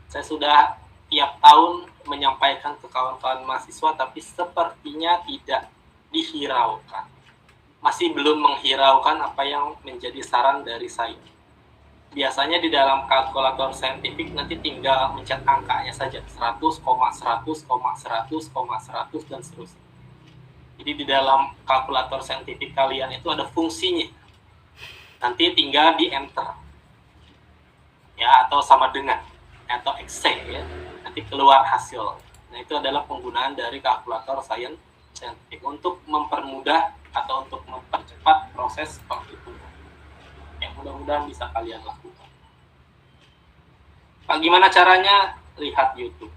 Saya sudah tiap tahun menyampaikan ke kawan-kawan mahasiswa, tapi sepertinya tidak dihiraukan. Masih belum menghiraukan apa yang menjadi saran dari saya. Biasanya di dalam kalkulator saintifik nanti tinggal mencet angkanya saja, 100, 100, 100, 100, dan seterusnya. Jadi di dalam kalkulator saintifik kalian itu ada fungsinya. Nanti tinggal di enter. Ya, atau sama dengan atau exact ya. Nanti keluar hasil. Nah, itu adalah penggunaan dari kalkulator saintifik untuk mempermudah atau untuk mempercepat proses penghitungan. Ya, mudah-mudahan bisa kalian lakukan. Pak, gimana caranya? Lihat YouTube.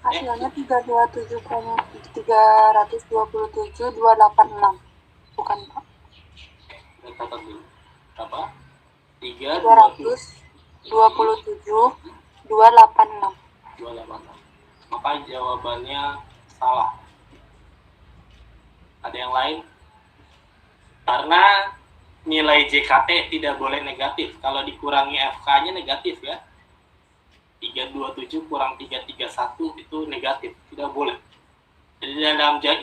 Hasilnya 327,327,286. Bukan, Pak. Catat dulu. Berapa? 327,286. 286. Maka jawabannya salah. Ada yang lain? Karena nilai JKT tidak boleh negatif. Kalau dikurangi FK-nya negatif ya. 327 kurang 331 itu negatif, tidak boleh. Jadi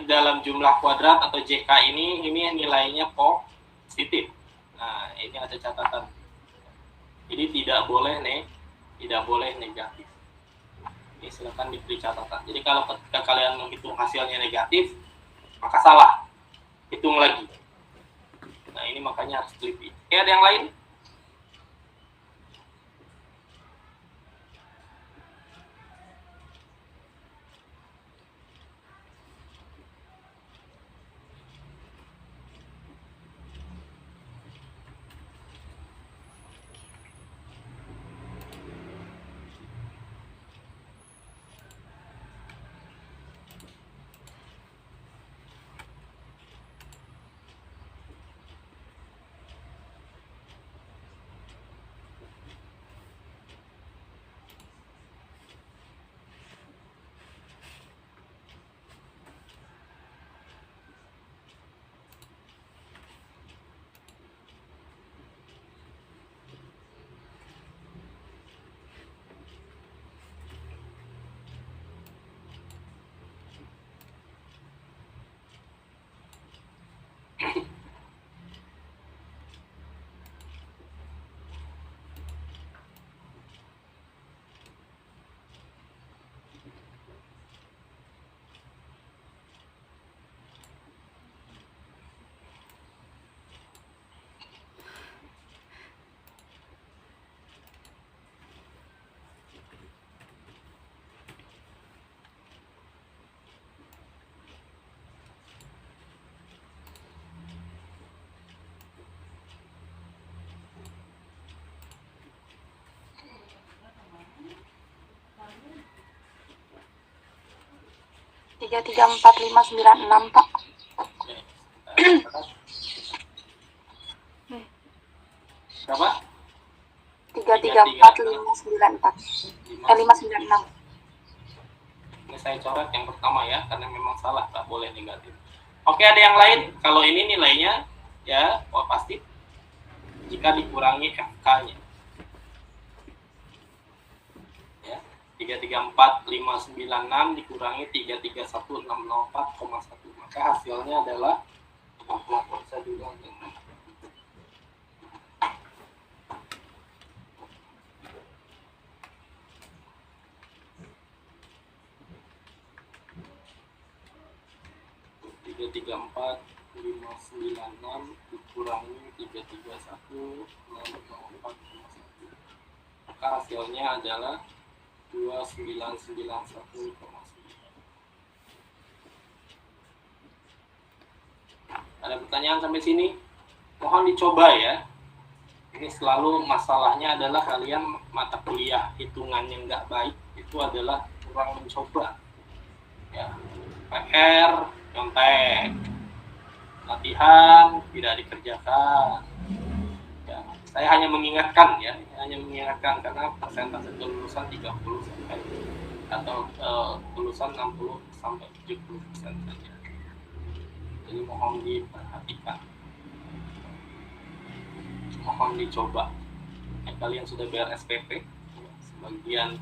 dalam jumlah kuadrat atau JK ini nilainya positif. Nah, ini ada catatan. Jadi tidak boleh negatif. Ini silakan diberi catatan. Jadi kalau ketika kalian menghitung hasilnya negatif, maka salah. Hitung lagi. Nah, ini makanya harus teliti. Oke, ada yang lain? Tiga 3, 4, 5, 9, 6 Pak. Berapa? 3, 3, 4, 5, 9, 4. 5, 9, 6. Ini saya coret yang pertama ya, karena memang salah, tak boleh negatif. Oke, ada yang lain? Kalau ini nilainya ya pasti jika dikurangi FK-nya. Ya, 3, 3, 4, 5, 9, 6 dikurangi 3, 3, 1, 6, 0, 4,1. Maka hasilnya adalah 4,1. 3, 4, 5, 9, 6 dikurangi 3, 3, 1, 4,1. Maka hasilnya adalah 2991,9. Ada pertanyaan sampai sini? Mohon dicoba ya. Ini selalu masalahnya adalah kalian mata kuliah hitungan yang nggak baik itu adalah kurang mencoba. Ya, PR nyontek, latihan tidak dikerjakan. Ya, saya hanya mengingatkan ya, karena persentase kelulusan 30 sampai atau kelulusan 60 sampai 70% saja. Jadi mohon diperhatikan, mohon dicoba. Kalian sudah bayar SPP, sebagian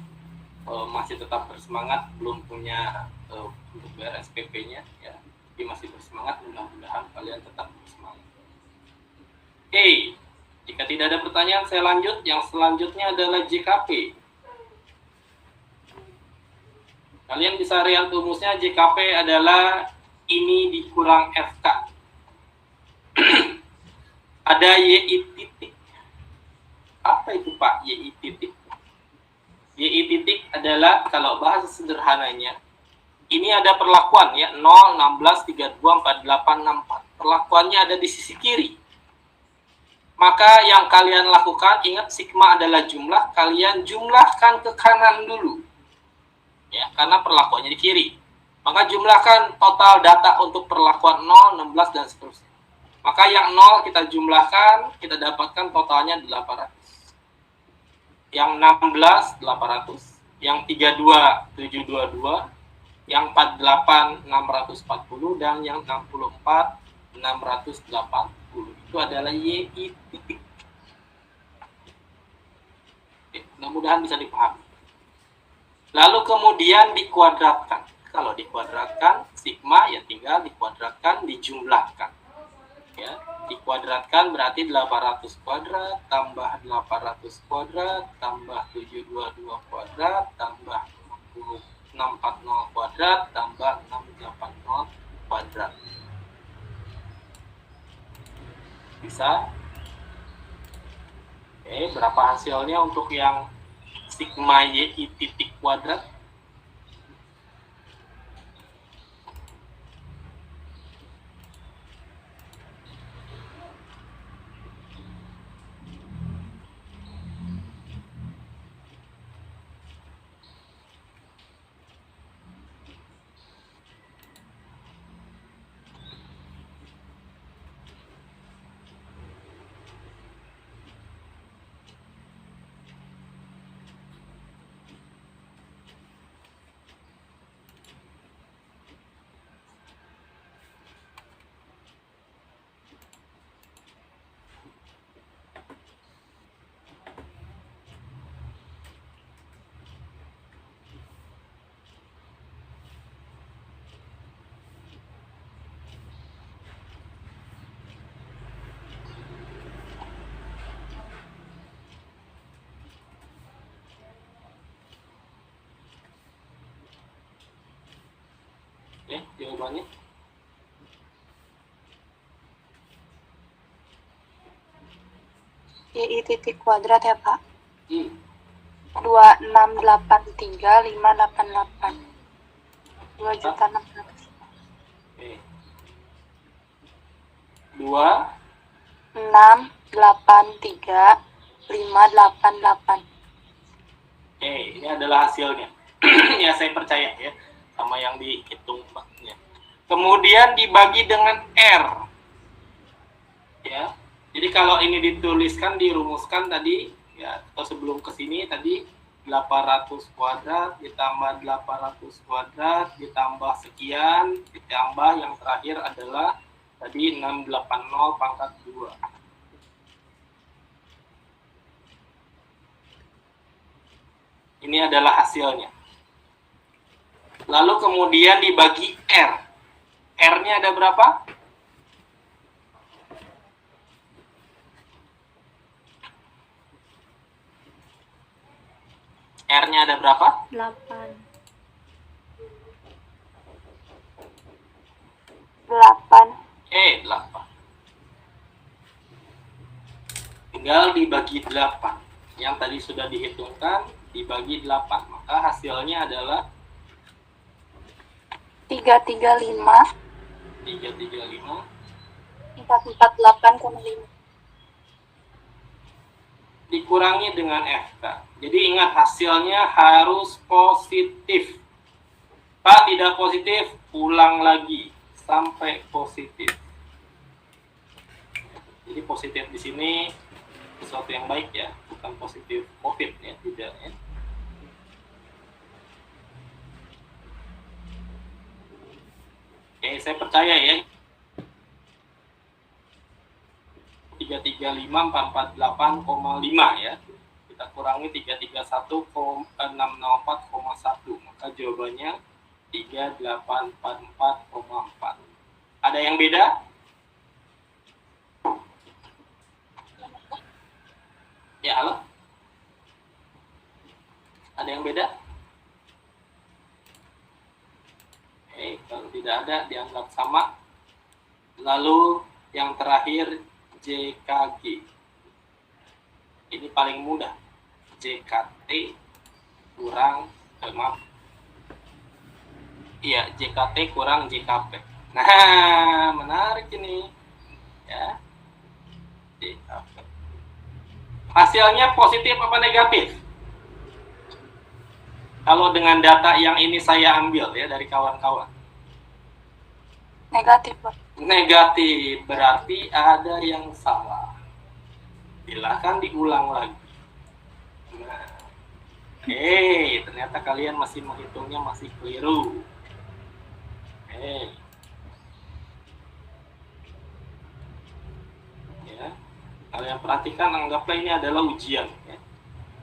masih tetap bersemangat, belum punya untuk bayar SPP-nya ya, tapi masih bersemangat. Mudah-mudahan kalian tetap bersemangat. Oke, jika tidak ada pertanyaan saya lanjut. Yang selanjutnya adalah JKP. Kalian bisa lihat rumusnya. JKP adalah ini dikurang FK. Ada YI titik. Apa itu Pak YI titik? YI titik adalah, kalau bahasa sederhananya, ini ada perlakuan ya, 0, 16, 32, 48, 64. Perlakuannya ada di sisi kiri. Maka yang kalian lakukan, ingat sigma adalah jumlah, kalian jumlahkan ke kanan dulu. Ya, karena perlakuannya di kiri. Maka jumlahkan total data untuk perlakuan 0, 16, dan seterusnya. Maka yang 0 kita jumlahkan, kita dapatkan totalnya 800. Yang 16 800, yang 32 722, yang 48 640, dan yang 64 680. Itu adalah YI titik. Mudah-mudahan bisa dipahami. Lalu kemudian dikuadratkan. kalau dikuadratkan sigma ya tinggal dikuadratkan, dijumlahkan. Ya, dikuadratkan berarti 800 kuadrat tambah 800 kuadrat tambah 722 kuadrat tambah 640 kuadrat tambah 680 kuadrat. Bisa? Oke, berapa hasilnya untuk yang sigma yi titik kuadrat? Oke, jawabannya. YI titik kuadrat ya Pak. 2683588. 2.600. Oke. 2 683.588. Oke, ini adalah hasilnya. Ya, saya percaya ya sama yang dihitung Mbaknya. Kemudian dibagi dengan R. Ya. Jadi kalau ini dituliskan, dirumuskan tadi ya, atau sebelum ke sini tadi 800 kuadrat ditambah 800 kuadrat ditambah sekian ditambah yang terakhir adalah tadi 680 pangkat 2. Ini adalah hasilnya. Lalu kemudian dibagi R. R-nya ada berapa? R-nya ada berapa? 8. 8. 8. Tinggal dibagi 8. Yang tadi sudah dihitungkan dibagi 8. Maka hasilnya adalah 335. 335. 448,5. Dikurangi dengan FK. Jadi ingat hasilnya harus positif. Pak tidak positif, ulang lagi sampai positif. Jadi positif di sini sesuatu yang baik ya, bukan positif COVID ya, tidak ya. Oke, saya percaya ya. 335.448,5 ya. Kita kurangi 331.604,1. Maka jawabannya 3844,4. Ada yang beda? Ya, halo? Ada yang beda? Oke, kalau tidak ada dianggap sama. Lalu yang terakhir JKG. Ini paling mudah. JKT kurang maaf. Iya, JKT kurang JKP. Nah, menarik ini. Ya. JKP. Hasilnya positif apa negatif? Kalau dengan data yang ini saya ambil ya dari kawan-kawan. Negatif, Pak. Negatif, berarti ada yang salah. Silakan diulang lagi. Nah, ternyata kalian masih menghitungnya masih keliru. Ya, kalian perhatikan, anggaplah ini adalah ujian. Ya.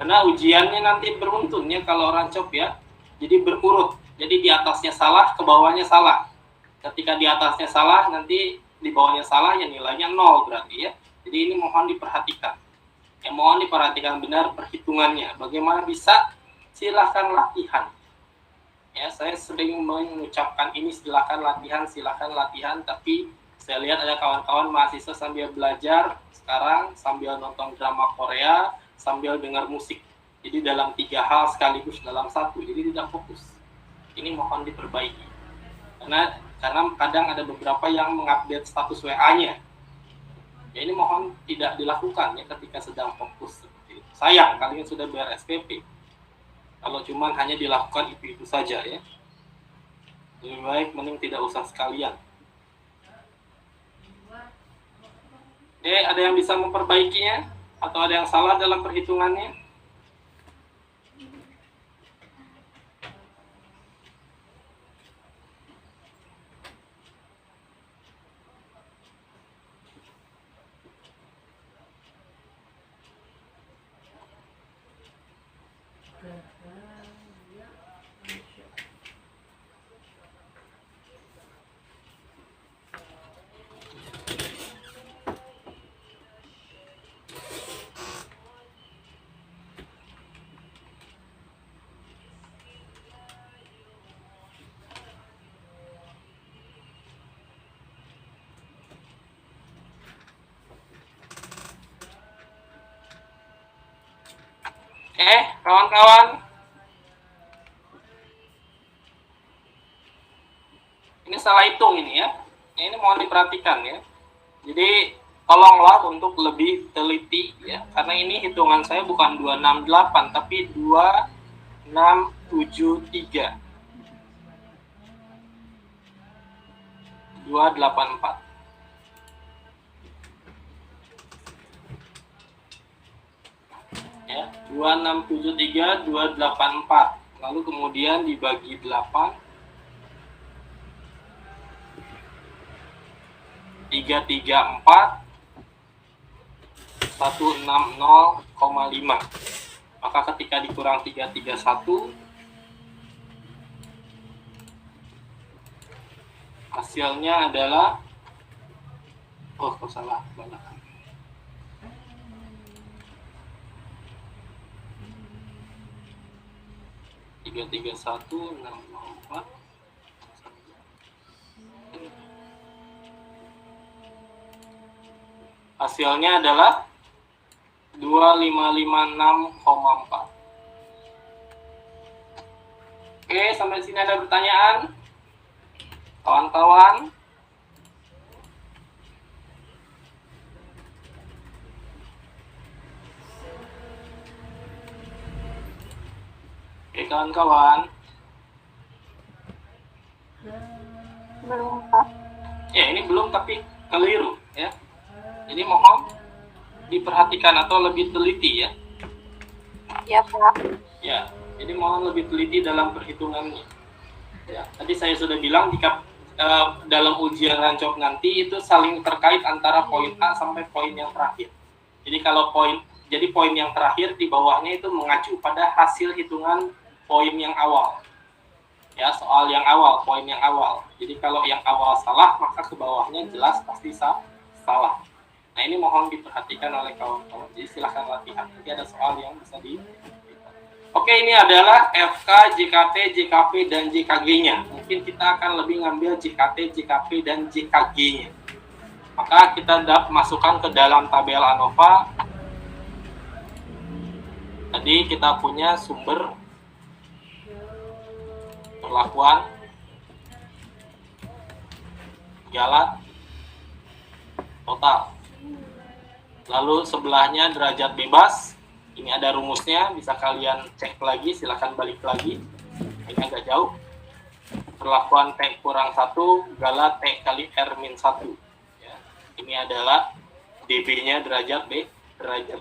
Karena ujiannya nanti beruntun ya kalau rancop ya. Jadi berurut. Jadi di atasnya salah, ke bawahnya salah. Ketika di atasnya salah, nanti di bawahnya salah, ya nilainya 0 berarti ya. Jadi ini mohon diperhatikan. Ya, mohon diperhatikan benar perhitungannya. Bagaimana bisa? Silahkan latihan. Ya, saya sering mengucapkan ini silahkan latihan, tapi saya lihat ada kawan-kawan mahasiswa sambil belajar sekarang, sambil nonton drama Korea, sambil dengar musik. Jadi dalam 3 hal sekaligus dalam satu, jadi tidak fokus. Ini mohon diperbaiki. Karena kadang ada beberapa yang mengupdate status WA-nya. Ya, ini mohon tidak dilakukan ya ketika sedang fokus seperti itu. Sayang, kalian sudah bayar SPP. Kalau cuma hanya dilakukan itu saja ya. Lebih baik mending tidak usah sekalian. Ada yang bisa memperbaikinya? Atau ada yang salah dalam perhitungannya? Kawan-kawan, ini salah hitung ini ya. Ini mohon diperhatikan ya. Jadi tolonglah untuk lebih teliti ya, karena ini hitungan saya bukan 268 tapi 2673 284. Ya, 2673 284. Lalu kemudian dibagi 8 334 160,5. Maka ketika dikurang 331 hasilnya adalah salah banget. 331,604. Hasilnya adalah 2556,4. Oke, sampai sini ada pertanyaan? Kawan-kawan? Oke, kawan-kawan. Belum, Pak. Ya, ini belum tapi keliru ya. Jadi mohon diperhatikan atau lebih teliti ya. Ya, Pak. Ya, jadi mohon lebih teliti dalam perhitungannya. Ya, tadi saya sudah bilang jika dalam ujian rancop nanti itu saling terkait antara poin A sampai poin yang terakhir. Jadi kalau poin yang terakhir di bawahnya itu mengacu pada hasil hitungan poin yang awal. Ya, soal yang awal, poin yang awal. Jadi kalau yang awal salah, maka ke bawahnya jelas pasti salah. Nah, ini mohon diperhatikan oleh kawan-kawan. Jadi silahkan latihan. Nanti ada soal yang bisa Oke, ini adalah FK, JKT, JKP, dan JKG-nya. Mungkin kita akan lebih ngambil JKT, JKP, dan JKG-nya. Maka kita masukkan ke dalam tabel ANOVA. Tadi kita punya sumber perlakuan, galat, total. Lalu sebelahnya derajat bebas. Ini ada rumusnya, bisa kalian cek lagi, silahkan balik lagi. Ini agak jauh. Perlakuan T kurang 1, galat T kali R-1. Ya. Ini adalah dB-nya derajat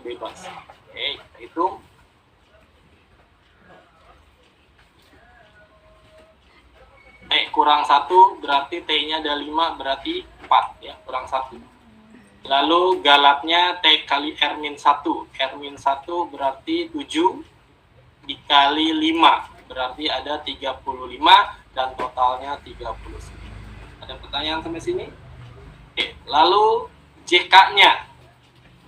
bebas. Oke, kita hitung. T kurang 1 berarti T-nya ada 5, berarti 4 ya, kurang 1. Lalu galatnya T kali R-1. R-1 berarti 7 dikali 5 berarti ada 35 dan totalnya 39. Ada pertanyaan sampai sini? Oke, lalu JK-nya.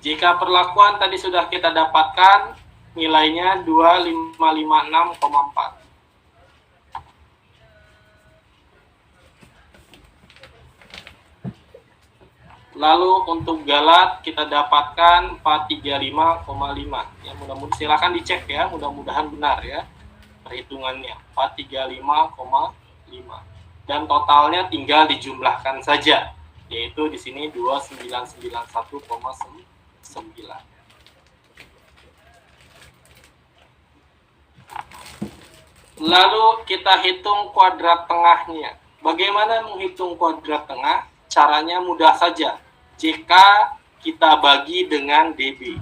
JK perlakuan tadi sudah kita dapatkan nilainya 2556,4. Lalu untuk galat kita dapatkan 435,5. Ya, mudah-mudahan silakan dicek ya, mudah-mudahan benar ya perhitungannya 435,5. Dan totalnya tinggal dijumlahkan saja, yaitu di sini 2991,9. Lalu kita hitung kuadrat tengahnya. Bagaimana menghitung kuadrat tengah? Caranya mudah saja. JK kita bagi dengan DB.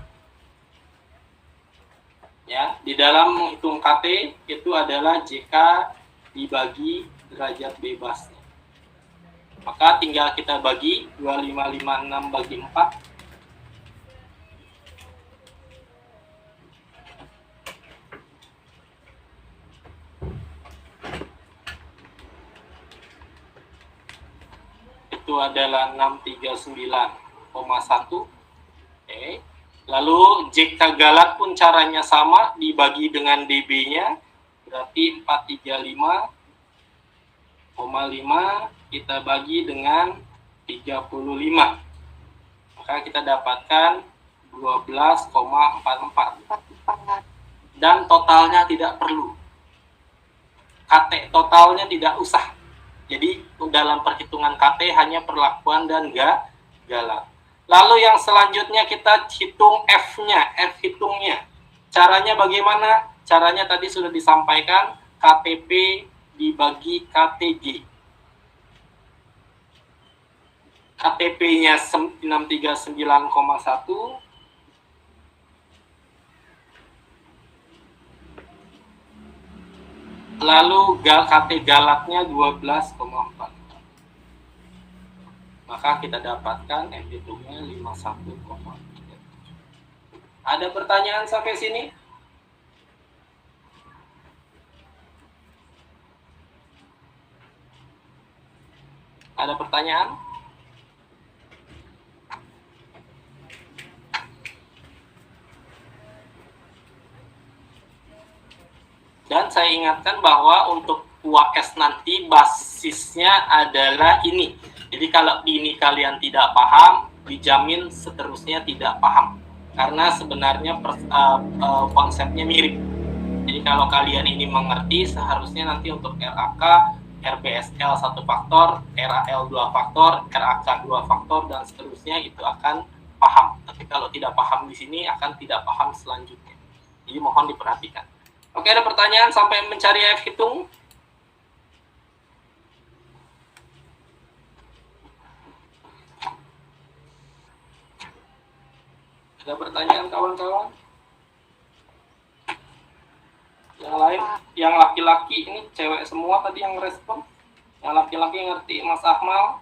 Ya, di dalam menghitung KT itu adalah JK dibagi derajat bebasnya. Maka tinggal kita bagi 2556 bagi 4. Itu adalah 639,1. Oke. Lalu JK galat pun caranya sama, dibagi dengan DB-nya, berarti 435,5 kita bagi dengan 35. Maka kita dapatkan 12,44. Dan totalnya tidak perlu. KT totalnya tidak usah. Jadi dalam perhitungan KT hanya perlakuan dan galat. Lalu yang selanjutnya kita hitung F-nya, F hitungnya. Caranya bagaimana? Caranya tadi sudah disampaikan, KTP dibagi KTG. KTP-nya 639,1. Lalu KT galatnya 12,4. Maka kita dapatkan F hitungnya 51,3. Ada pertanyaan sampai sini? Ada pertanyaan? Dan saya ingatkan bahwa untuk UAS nanti basisnya adalah ini. Jadi kalau ini kalian tidak paham, dijamin seterusnya tidak paham. Karena sebenarnya konsepnya mirip. Jadi kalau kalian ini mengerti, seharusnya nanti untuk RAK, RBSL 1 faktor, RAL 2 faktor, RAK 2 faktor, dan seterusnya itu akan paham. Tapi kalau tidak paham di sini, akan tidak paham selanjutnya. Jadi mohon diperhatikan. Oke, ada pertanyaan sampai mencari F hitung? Ada pertanyaan kawan-kawan? Yang lain, yang laki-laki ini cewek semua tadi yang respon. Yang laki-laki ngerti Mas Akmal.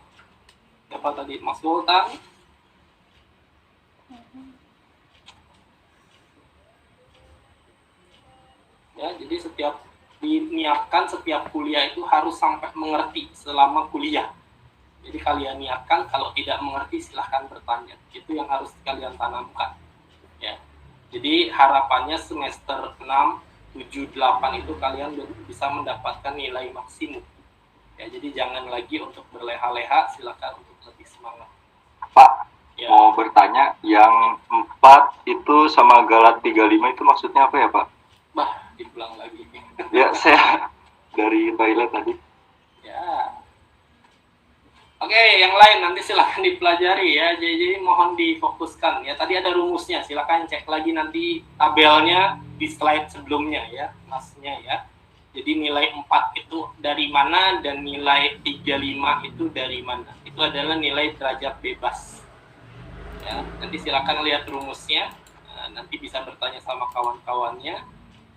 Siapa tadi? Mas Sultan. Ya, jadi setiap diniatkan setiap kuliah itu harus sampai mengerti selama kuliah. Jadi kalian niatkan, kalau tidak mengerti silahkan bertanya. Itu yang harus kalian tanamkan. Ya. Jadi harapannya semester 6, 7, 8 itu kalian bisa mendapatkan nilai maksimum. Ya, jadi jangan lagi untuk berleha-leha, silakan untuk lebih semangat. Pak, Ya. mau bertanya, yang 4 itu sama galat 35 itu maksudnya apa ya, Pak? Bah, diulang lagi. Ya, saya dari toilet tadi. Ya. Oke, yang lain nanti silakan dipelajari ya. Jadi mohon difokuskan ya. Tadi ada rumusnya, silakan cek lagi nanti tabelnya di slide sebelumnya ya, masnya ya. Jadi nilai 4 itu dari mana dan nilai 35 itu dari mana. Itu adalah nilai derajat bebas. Ya, nanti silakan lihat rumusnya. Nah, nanti bisa bertanya sama kawan-kawannya.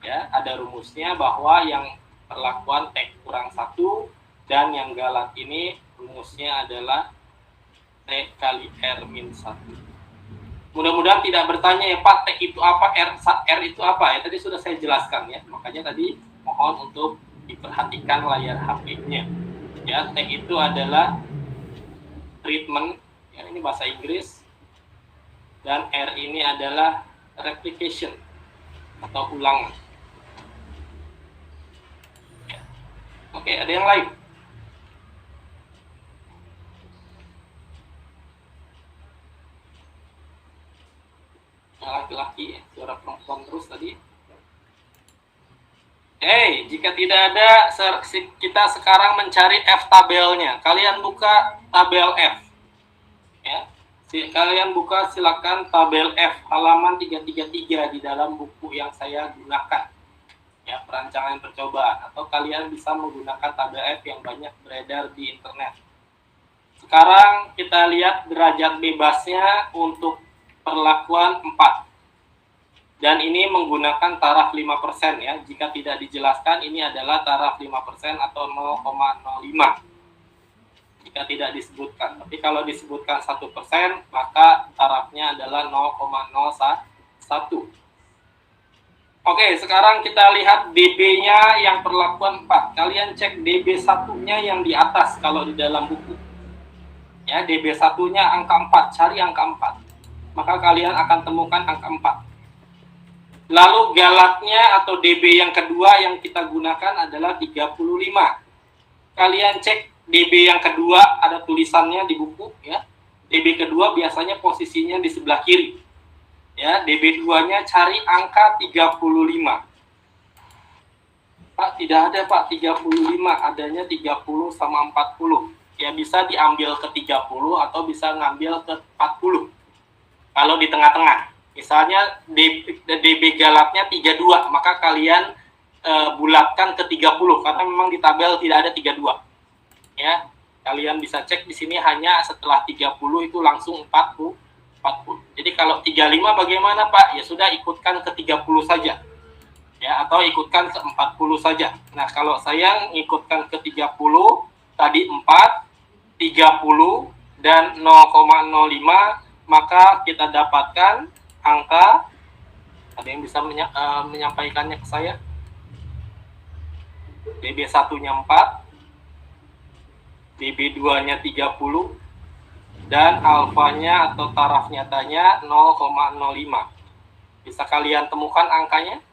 Ya, ada rumusnya bahwa yang perlakuan T kurang 1 dan yang galat ini rumusnya adalah T kali R min 1. Mudah-mudahan tidak bertanya ya Pak, T itu apa, R itu apa ya. Tadi sudah saya jelaskan ya. Makanya tadi mohon untuk diperhatikan layar HP-nya. Ya, T itu adalah treatment, ya, ini bahasa Inggris, dan R ini adalah replication atau ulangan. Ya. Oke, ada yang lain? Laki-laki, suara perempuan terus tadi. Jika tidak ada, kita sekarang mencari F tabelnya. Kalian buka tabel F. Ya. Kalian buka silakan tabel F halaman 333 di dalam buku yang saya gunakan. Ya, perancangan percobaan, atau kalian bisa menggunakan tabel F yang banyak beredar di internet. Sekarang kita lihat derajat bebasnya untuk perlakuan 4. Dan ini menggunakan taraf 5% ya. Jika tidak dijelaskan, ini adalah taraf 5% atau 0,05. Jika tidak disebutkan. Tapi kalau disebutkan 1%, maka tarafnya adalah 0,01. Oke, sekarang kita lihat DB-nya yang perlakuan 4. Kalian cek DB1-nya yang di atas kalau di dalam buku. Ya, DB1-nya angka 4, cari angka 4. Maka kalian akan temukan angka 4. Lalu galatnya atau DB yang kedua yang kita gunakan adalah 35. Kalian cek DB yang kedua, ada tulisannya di buku ya. DB kedua biasanya posisinya di sebelah kiri. Ya, DB2-nya cari angka 35. Pak, tidak ada Pak 35, adanya 30 sama 40. Ya, bisa diambil ke 30 atau bisa ngambil ke 40. Kalau di tengah-tengah. Misalnya DB galatnya 32, maka kalian bulatkan ke 30 karena memang di tabel tidak ada 32. Ya, kalian bisa cek di sini hanya setelah 30 itu langsung 40. Jadi kalau 35 bagaimana Pak? Ya sudah, ikutkan ke 30 saja. Ya, atau ikutkan ke 40 saja. Nah, kalau saya ikutkan ke 30, tadi 4, 30 dan 0,05, maka kita dapatkan angka, ada yang bisa menyampaikannya ke saya? DB1-nya 4, DB2-nya 30, dan alfanya atau taraf nyatanya 0,05. Bisa kalian temukan angkanya?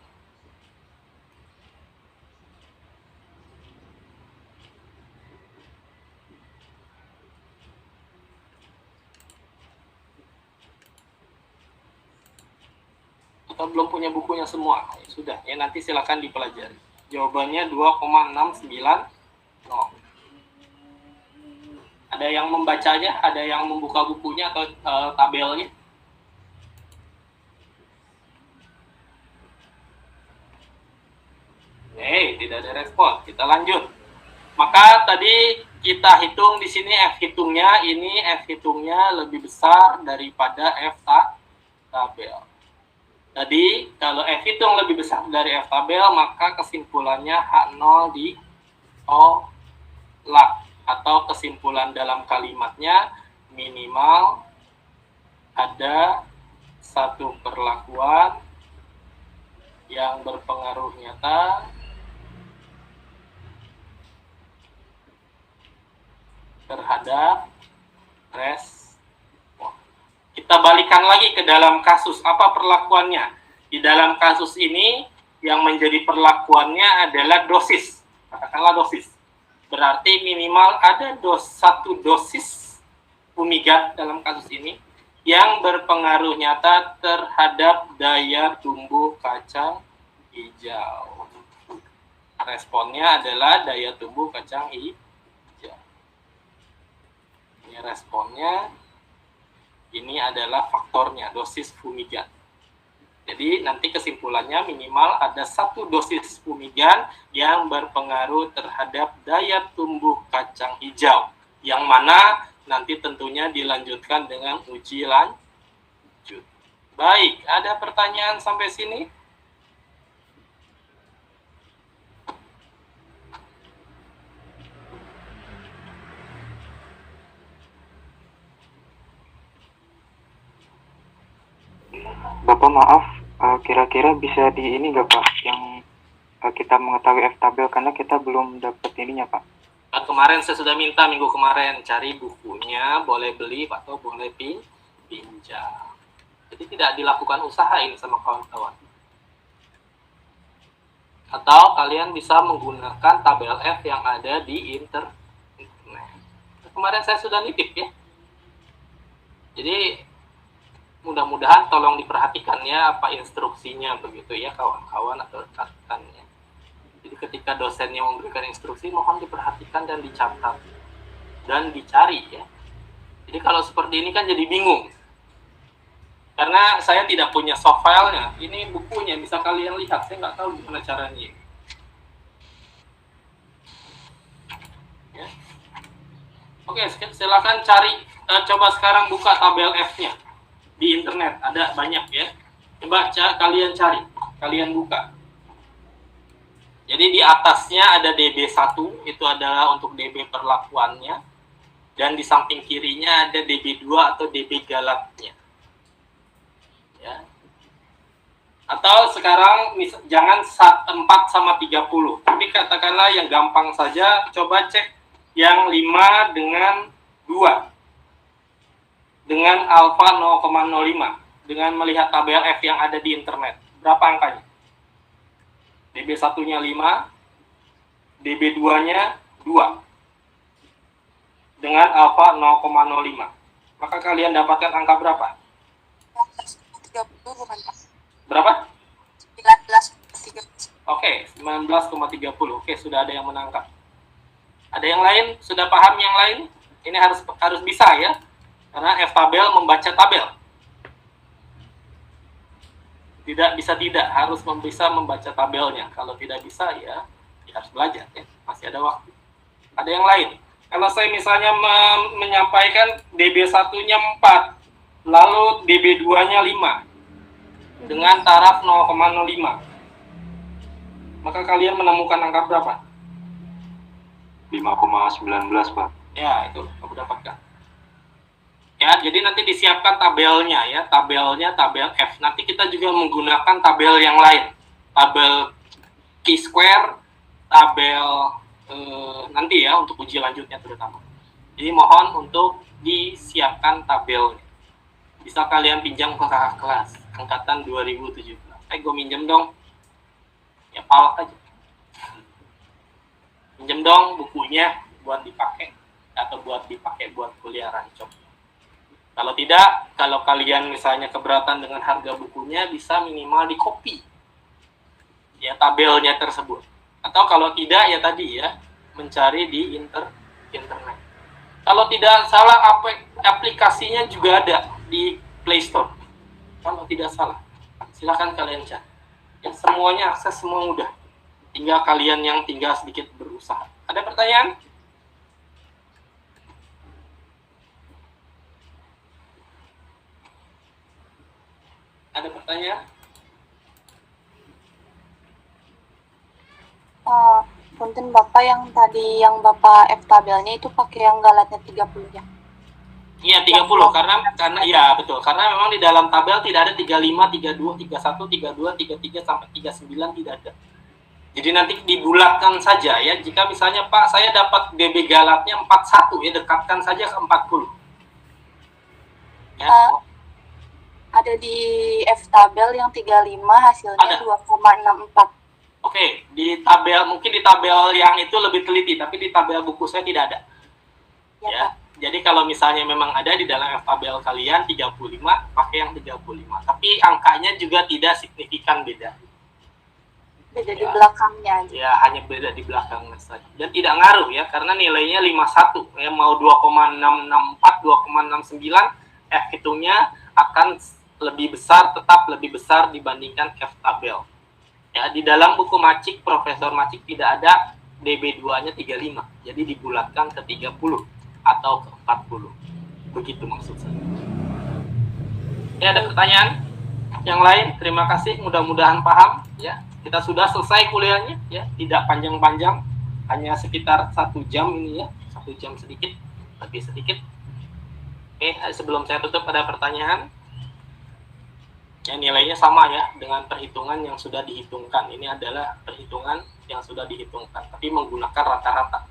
Atau belum punya bukunya semua? Ya sudah, ya nanti silakan dipelajari. Jawabannya 2,690. Ada yang membacanya, ada yang membuka bukunya atau tabelnya? Tidak ada respon. Kita lanjut. Maka tadi kita hitung di sini F hitungnya, ini F hitungnya lebih besar daripada F tabel. Tadi kalau F hitung lebih besar dari F tabel, maka kesimpulannya H0 ditolak, atau kesimpulan dalam kalimatnya minimal ada satu perlakuan yang berpengaruh nyata terhadap respon. Kita balikan lagi ke dalam kasus. Apa perlakuannya? Di dalam kasus ini yang menjadi perlakuannya adalah dosis. Katakanlah dosis. Berarti minimal ada satu dosis fumigat dalam kasus ini yang berpengaruh nyata terhadap daya tumbuh kacang hijau. Responnya adalah daya tumbuh kacang hijau. Ini responnya. Ini adalah faktornya, dosis fumigan. Jadi nanti kesimpulannya minimal ada satu dosis fumigan yang berpengaruh terhadap daya tumbuh kacang hijau. Yang mana nanti tentunya dilanjutkan dengan uji lanjut. Baik, ada pertanyaan sampai sini? Bapak maaf, kira-kira bisa di ini nggak Pak, yang kita mengetahui F tabel karena kita belum dapat ininya Pak. Kan kemarin saya sudah minta minggu kemarin cari bukunya, boleh beli atau boleh pinjam. Jadi tidak dilakukan usaha ini sama kawan-kawan. Atau kalian bisa menggunakan tabel F yang ada di internet. Kemarin saya sudah nitip ya. Jadi mudah-mudahan tolong diperhatikan ya apa instruksinya begitu ya kawan-kawan atau rekan-rekannya. Jadi ketika dosennya memberikan instruksi mohon diperhatikan dan dicatat dan dicari ya. Jadi kalau seperti ini kan jadi bingung. Karena saya tidak punya soft file-nya. Ini bukunya bisa kalian lihat. Saya nggak tahu gimana caranya. Ya. Oke, silakan cari. Coba sekarang buka tabel F-nya di internet. Ada banyak ya. Coba kalian cari. Kalian buka. Jadi di atasnya ada DB1. Itu adalah untuk DB perlakuannya. Dan di samping kirinya ada DB2 atau DB galatnya. Ya. Atau sekarang jangan 4 sama 30. Tapi katakanlah yang gampang saja. Coba cek yang 5 dengan 2. Dengan alfa 0,05. Dengan melihat tabel F yang ada di internet. Berapa angkanya? DB1-nya 5. DB2-nya 2. Dengan alfa 0,05. Maka kalian dapatkan angka berapa? 19,30 bukan Pak? Berapa? 19,30. Oke, 19,30. Oke, sudah ada yang menangkap. Ada yang lain? Sudah paham yang lain? Ini harus bisa ya. Karena F tabel membaca tabel. Tidak bisa tidak, harus bisa membaca tabelnya. Kalau tidak bisa ya harus belajar ya. Masih ada waktu. Ada yang lain? Kalau saya misalnya menyampaikan DB1-nya 4, lalu DB2-nya 5 dengan taraf 0,05. Maka kalian menemukan angka berapa? 5,19 Pak. Ya, itu kamu dapatkan. Ya, jadi nanti disiapkan tabelnya ya, tabel F. Nanti kita juga menggunakan tabel yang lain. Tabel Chi-square, tabel nanti ya untuk uji lanjutnya terutama. Jadi mohon untuk disiapkan tabelnya. Bisa kalian pinjam ke kakak kelas angkatan 2017. Gue minjem dong. Ya palak aja. Pinjam dong bukunya buat dipakai atau buat kuliah rancong. Kalau tidak, kalau kalian misalnya keberatan dengan harga bukunya, bisa minimal di copy ya tabelnya tersebut. Atau kalau tidak ya tadi ya mencari di internet. Kalau tidak salah aplikasinya juga ada di Play Store. Kalau tidak salah, silakan kalian cari. Ya semuanya akses semua mudah. Tinggal kalian yang tinggal sedikit berusaha. Ada pertanyaan? Ada pertanyaan? Punten Bapak yang tadi yang Bapak F tabelnya itu pakai yang galatnya 30 ya? Iya 30 karena ya betul karena memang di dalam tabel tidak ada 35, 32, 31, 32, 33 sampai 39 tidak ada. Jadi nanti dibulatkan saja ya. Jika misalnya Pak saya dapat DB galatnya 41 ya dekatkan saja ke 40. Ya. Ada di F tabel yang 35 hasilnya 2,64. Oke, di tabel mungkin di tabel yang itu lebih teliti, tapi di tabel buku saya tidak ada. Ya. Jadi kalau misalnya memang ada di dalam F tabel kalian 35, pakai yang 35. Tapi angkanya juga tidak signifikan beda. Beda di belakangnya aja. Ya, hanya beda di belakangnya saja. Dan tidak ngaruh ya, karena nilainya 51. Ya, mau 2,664, 2,69, F hitungnya akan lebih besar, tetap lebih besar dibandingkan F tabel. Ya, di dalam buku Macik, Profesor Macik tidak ada DB2-nya 35. Jadi dibulatkan ke 30 atau ke 40. Begitu maksud saya. Ya, ada pertanyaan? Yang lain, terima kasih. Mudah-mudahan paham. Ya, kita sudah selesai kuliahnya. Ya, tidak panjang-panjang. Hanya sekitar 1 jam ini ya. 1 jam sedikit, lebih sedikit. Oke, sebelum saya tutup ada pertanyaan? Ya, nilainya sama ya dengan perhitungan yang sudah dihitungkan. Ini adalah perhitungan yang sudah dihitungkan, tapi menggunakan rata-rata.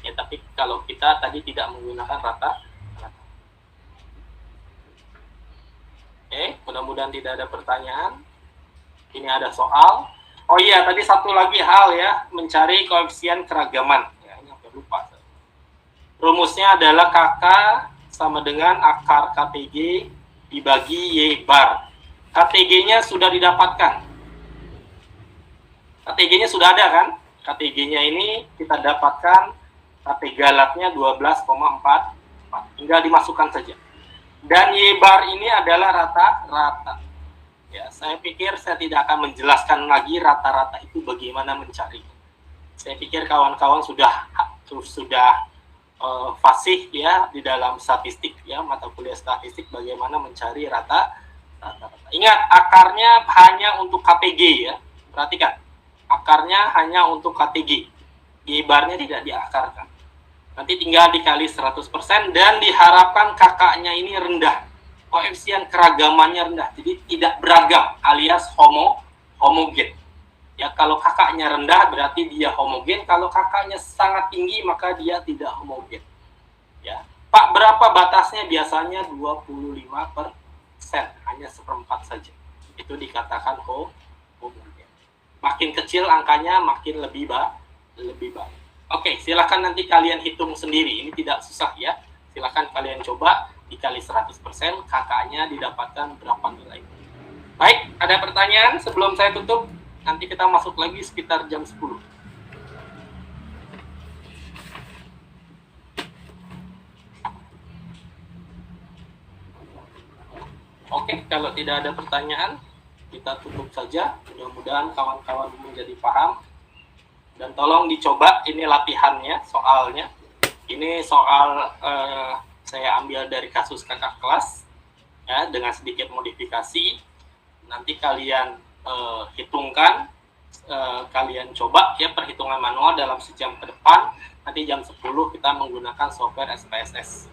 Ya, tapi kalau kita tadi tidak menggunakan rata-rata. Oke, mudah-mudahan tidak ada pertanyaan. Ini ada soal. Oh iya, tadi satu lagi hal ya, mencari koefisien keragaman. Ya, ini aku lupa. Rumusnya adalah KK sama dengan akar KTG dibagi Y bar. KTG-nya sudah didapatkan. KTG-nya sudah ada kan? KTG-nya ini kita dapatkan KT galatnya 12,4. Tinggal dimasukkan saja. Dan Y bar ini adalah rata-rata. Ya, saya pikir saya tidak akan menjelaskan lagi rata-rata itu bagaimana mencari. Saya pikir kawan-kawan sudah fasih ya di dalam statistik ya, mata kuliah statistik bagaimana mencari rata-rata. Ingat, akarnya hanya untuk KTG ya. Perhatikan, akarnya hanya untuk KTG. Y-barnya tidak diakarkan. Nanti tinggal dikali 100% dan diharapkan kakaknya ini rendah. Koefisien keragamannya rendah. Jadi tidak beragam alias homogen. Ya, kalau kakaknya rendah berarti dia homogen. Kalau kakaknya sangat tinggi maka dia tidak homogen. Ya. Pak, berapa batasnya? Biasanya 25%. Hanya seperempat saja. Itu dikatakan homogen. Makin kecil angkanya makin lebih baik. Oke, silakan nanti kalian hitung sendiri. Ini tidak susah ya. Silakan kalian coba dikali 100%, kakaknya didapatkan berapa nilai. Baik, ada pertanyaan sebelum saya tutup? Nanti kita masuk lagi sekitar jam 10. Oke, kalau tidak ada pertanyaan, kita tutup saja. Mudah-mudahan kawan-kawan menjadi paham. Dan tolong dicoba, ini latihannya, soalnya. Ini soal saya ambil dari kasus kakak kelas, ya, dengan sedikit modifikasi. Nanti kalian hitungkan, kalian coba ya perhitungan manual dalam sejam ke depan. Nanti jam 10 kita menggunakan software SPSS.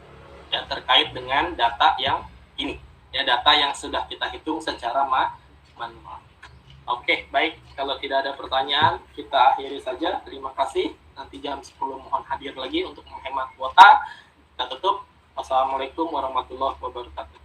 Ya, terkait dengan data yang ini. Ya, data yang sudah kita hitung secara manual. Oke, baik. Kalau tidak ada pertanyaan, kita akhiri saja. Terima kasih. Nanti jam 10 mohon hadir lagi untuk menghemat kuota. Kita tutup. Wassalamualaikum warahmatullahi wabarakatuh.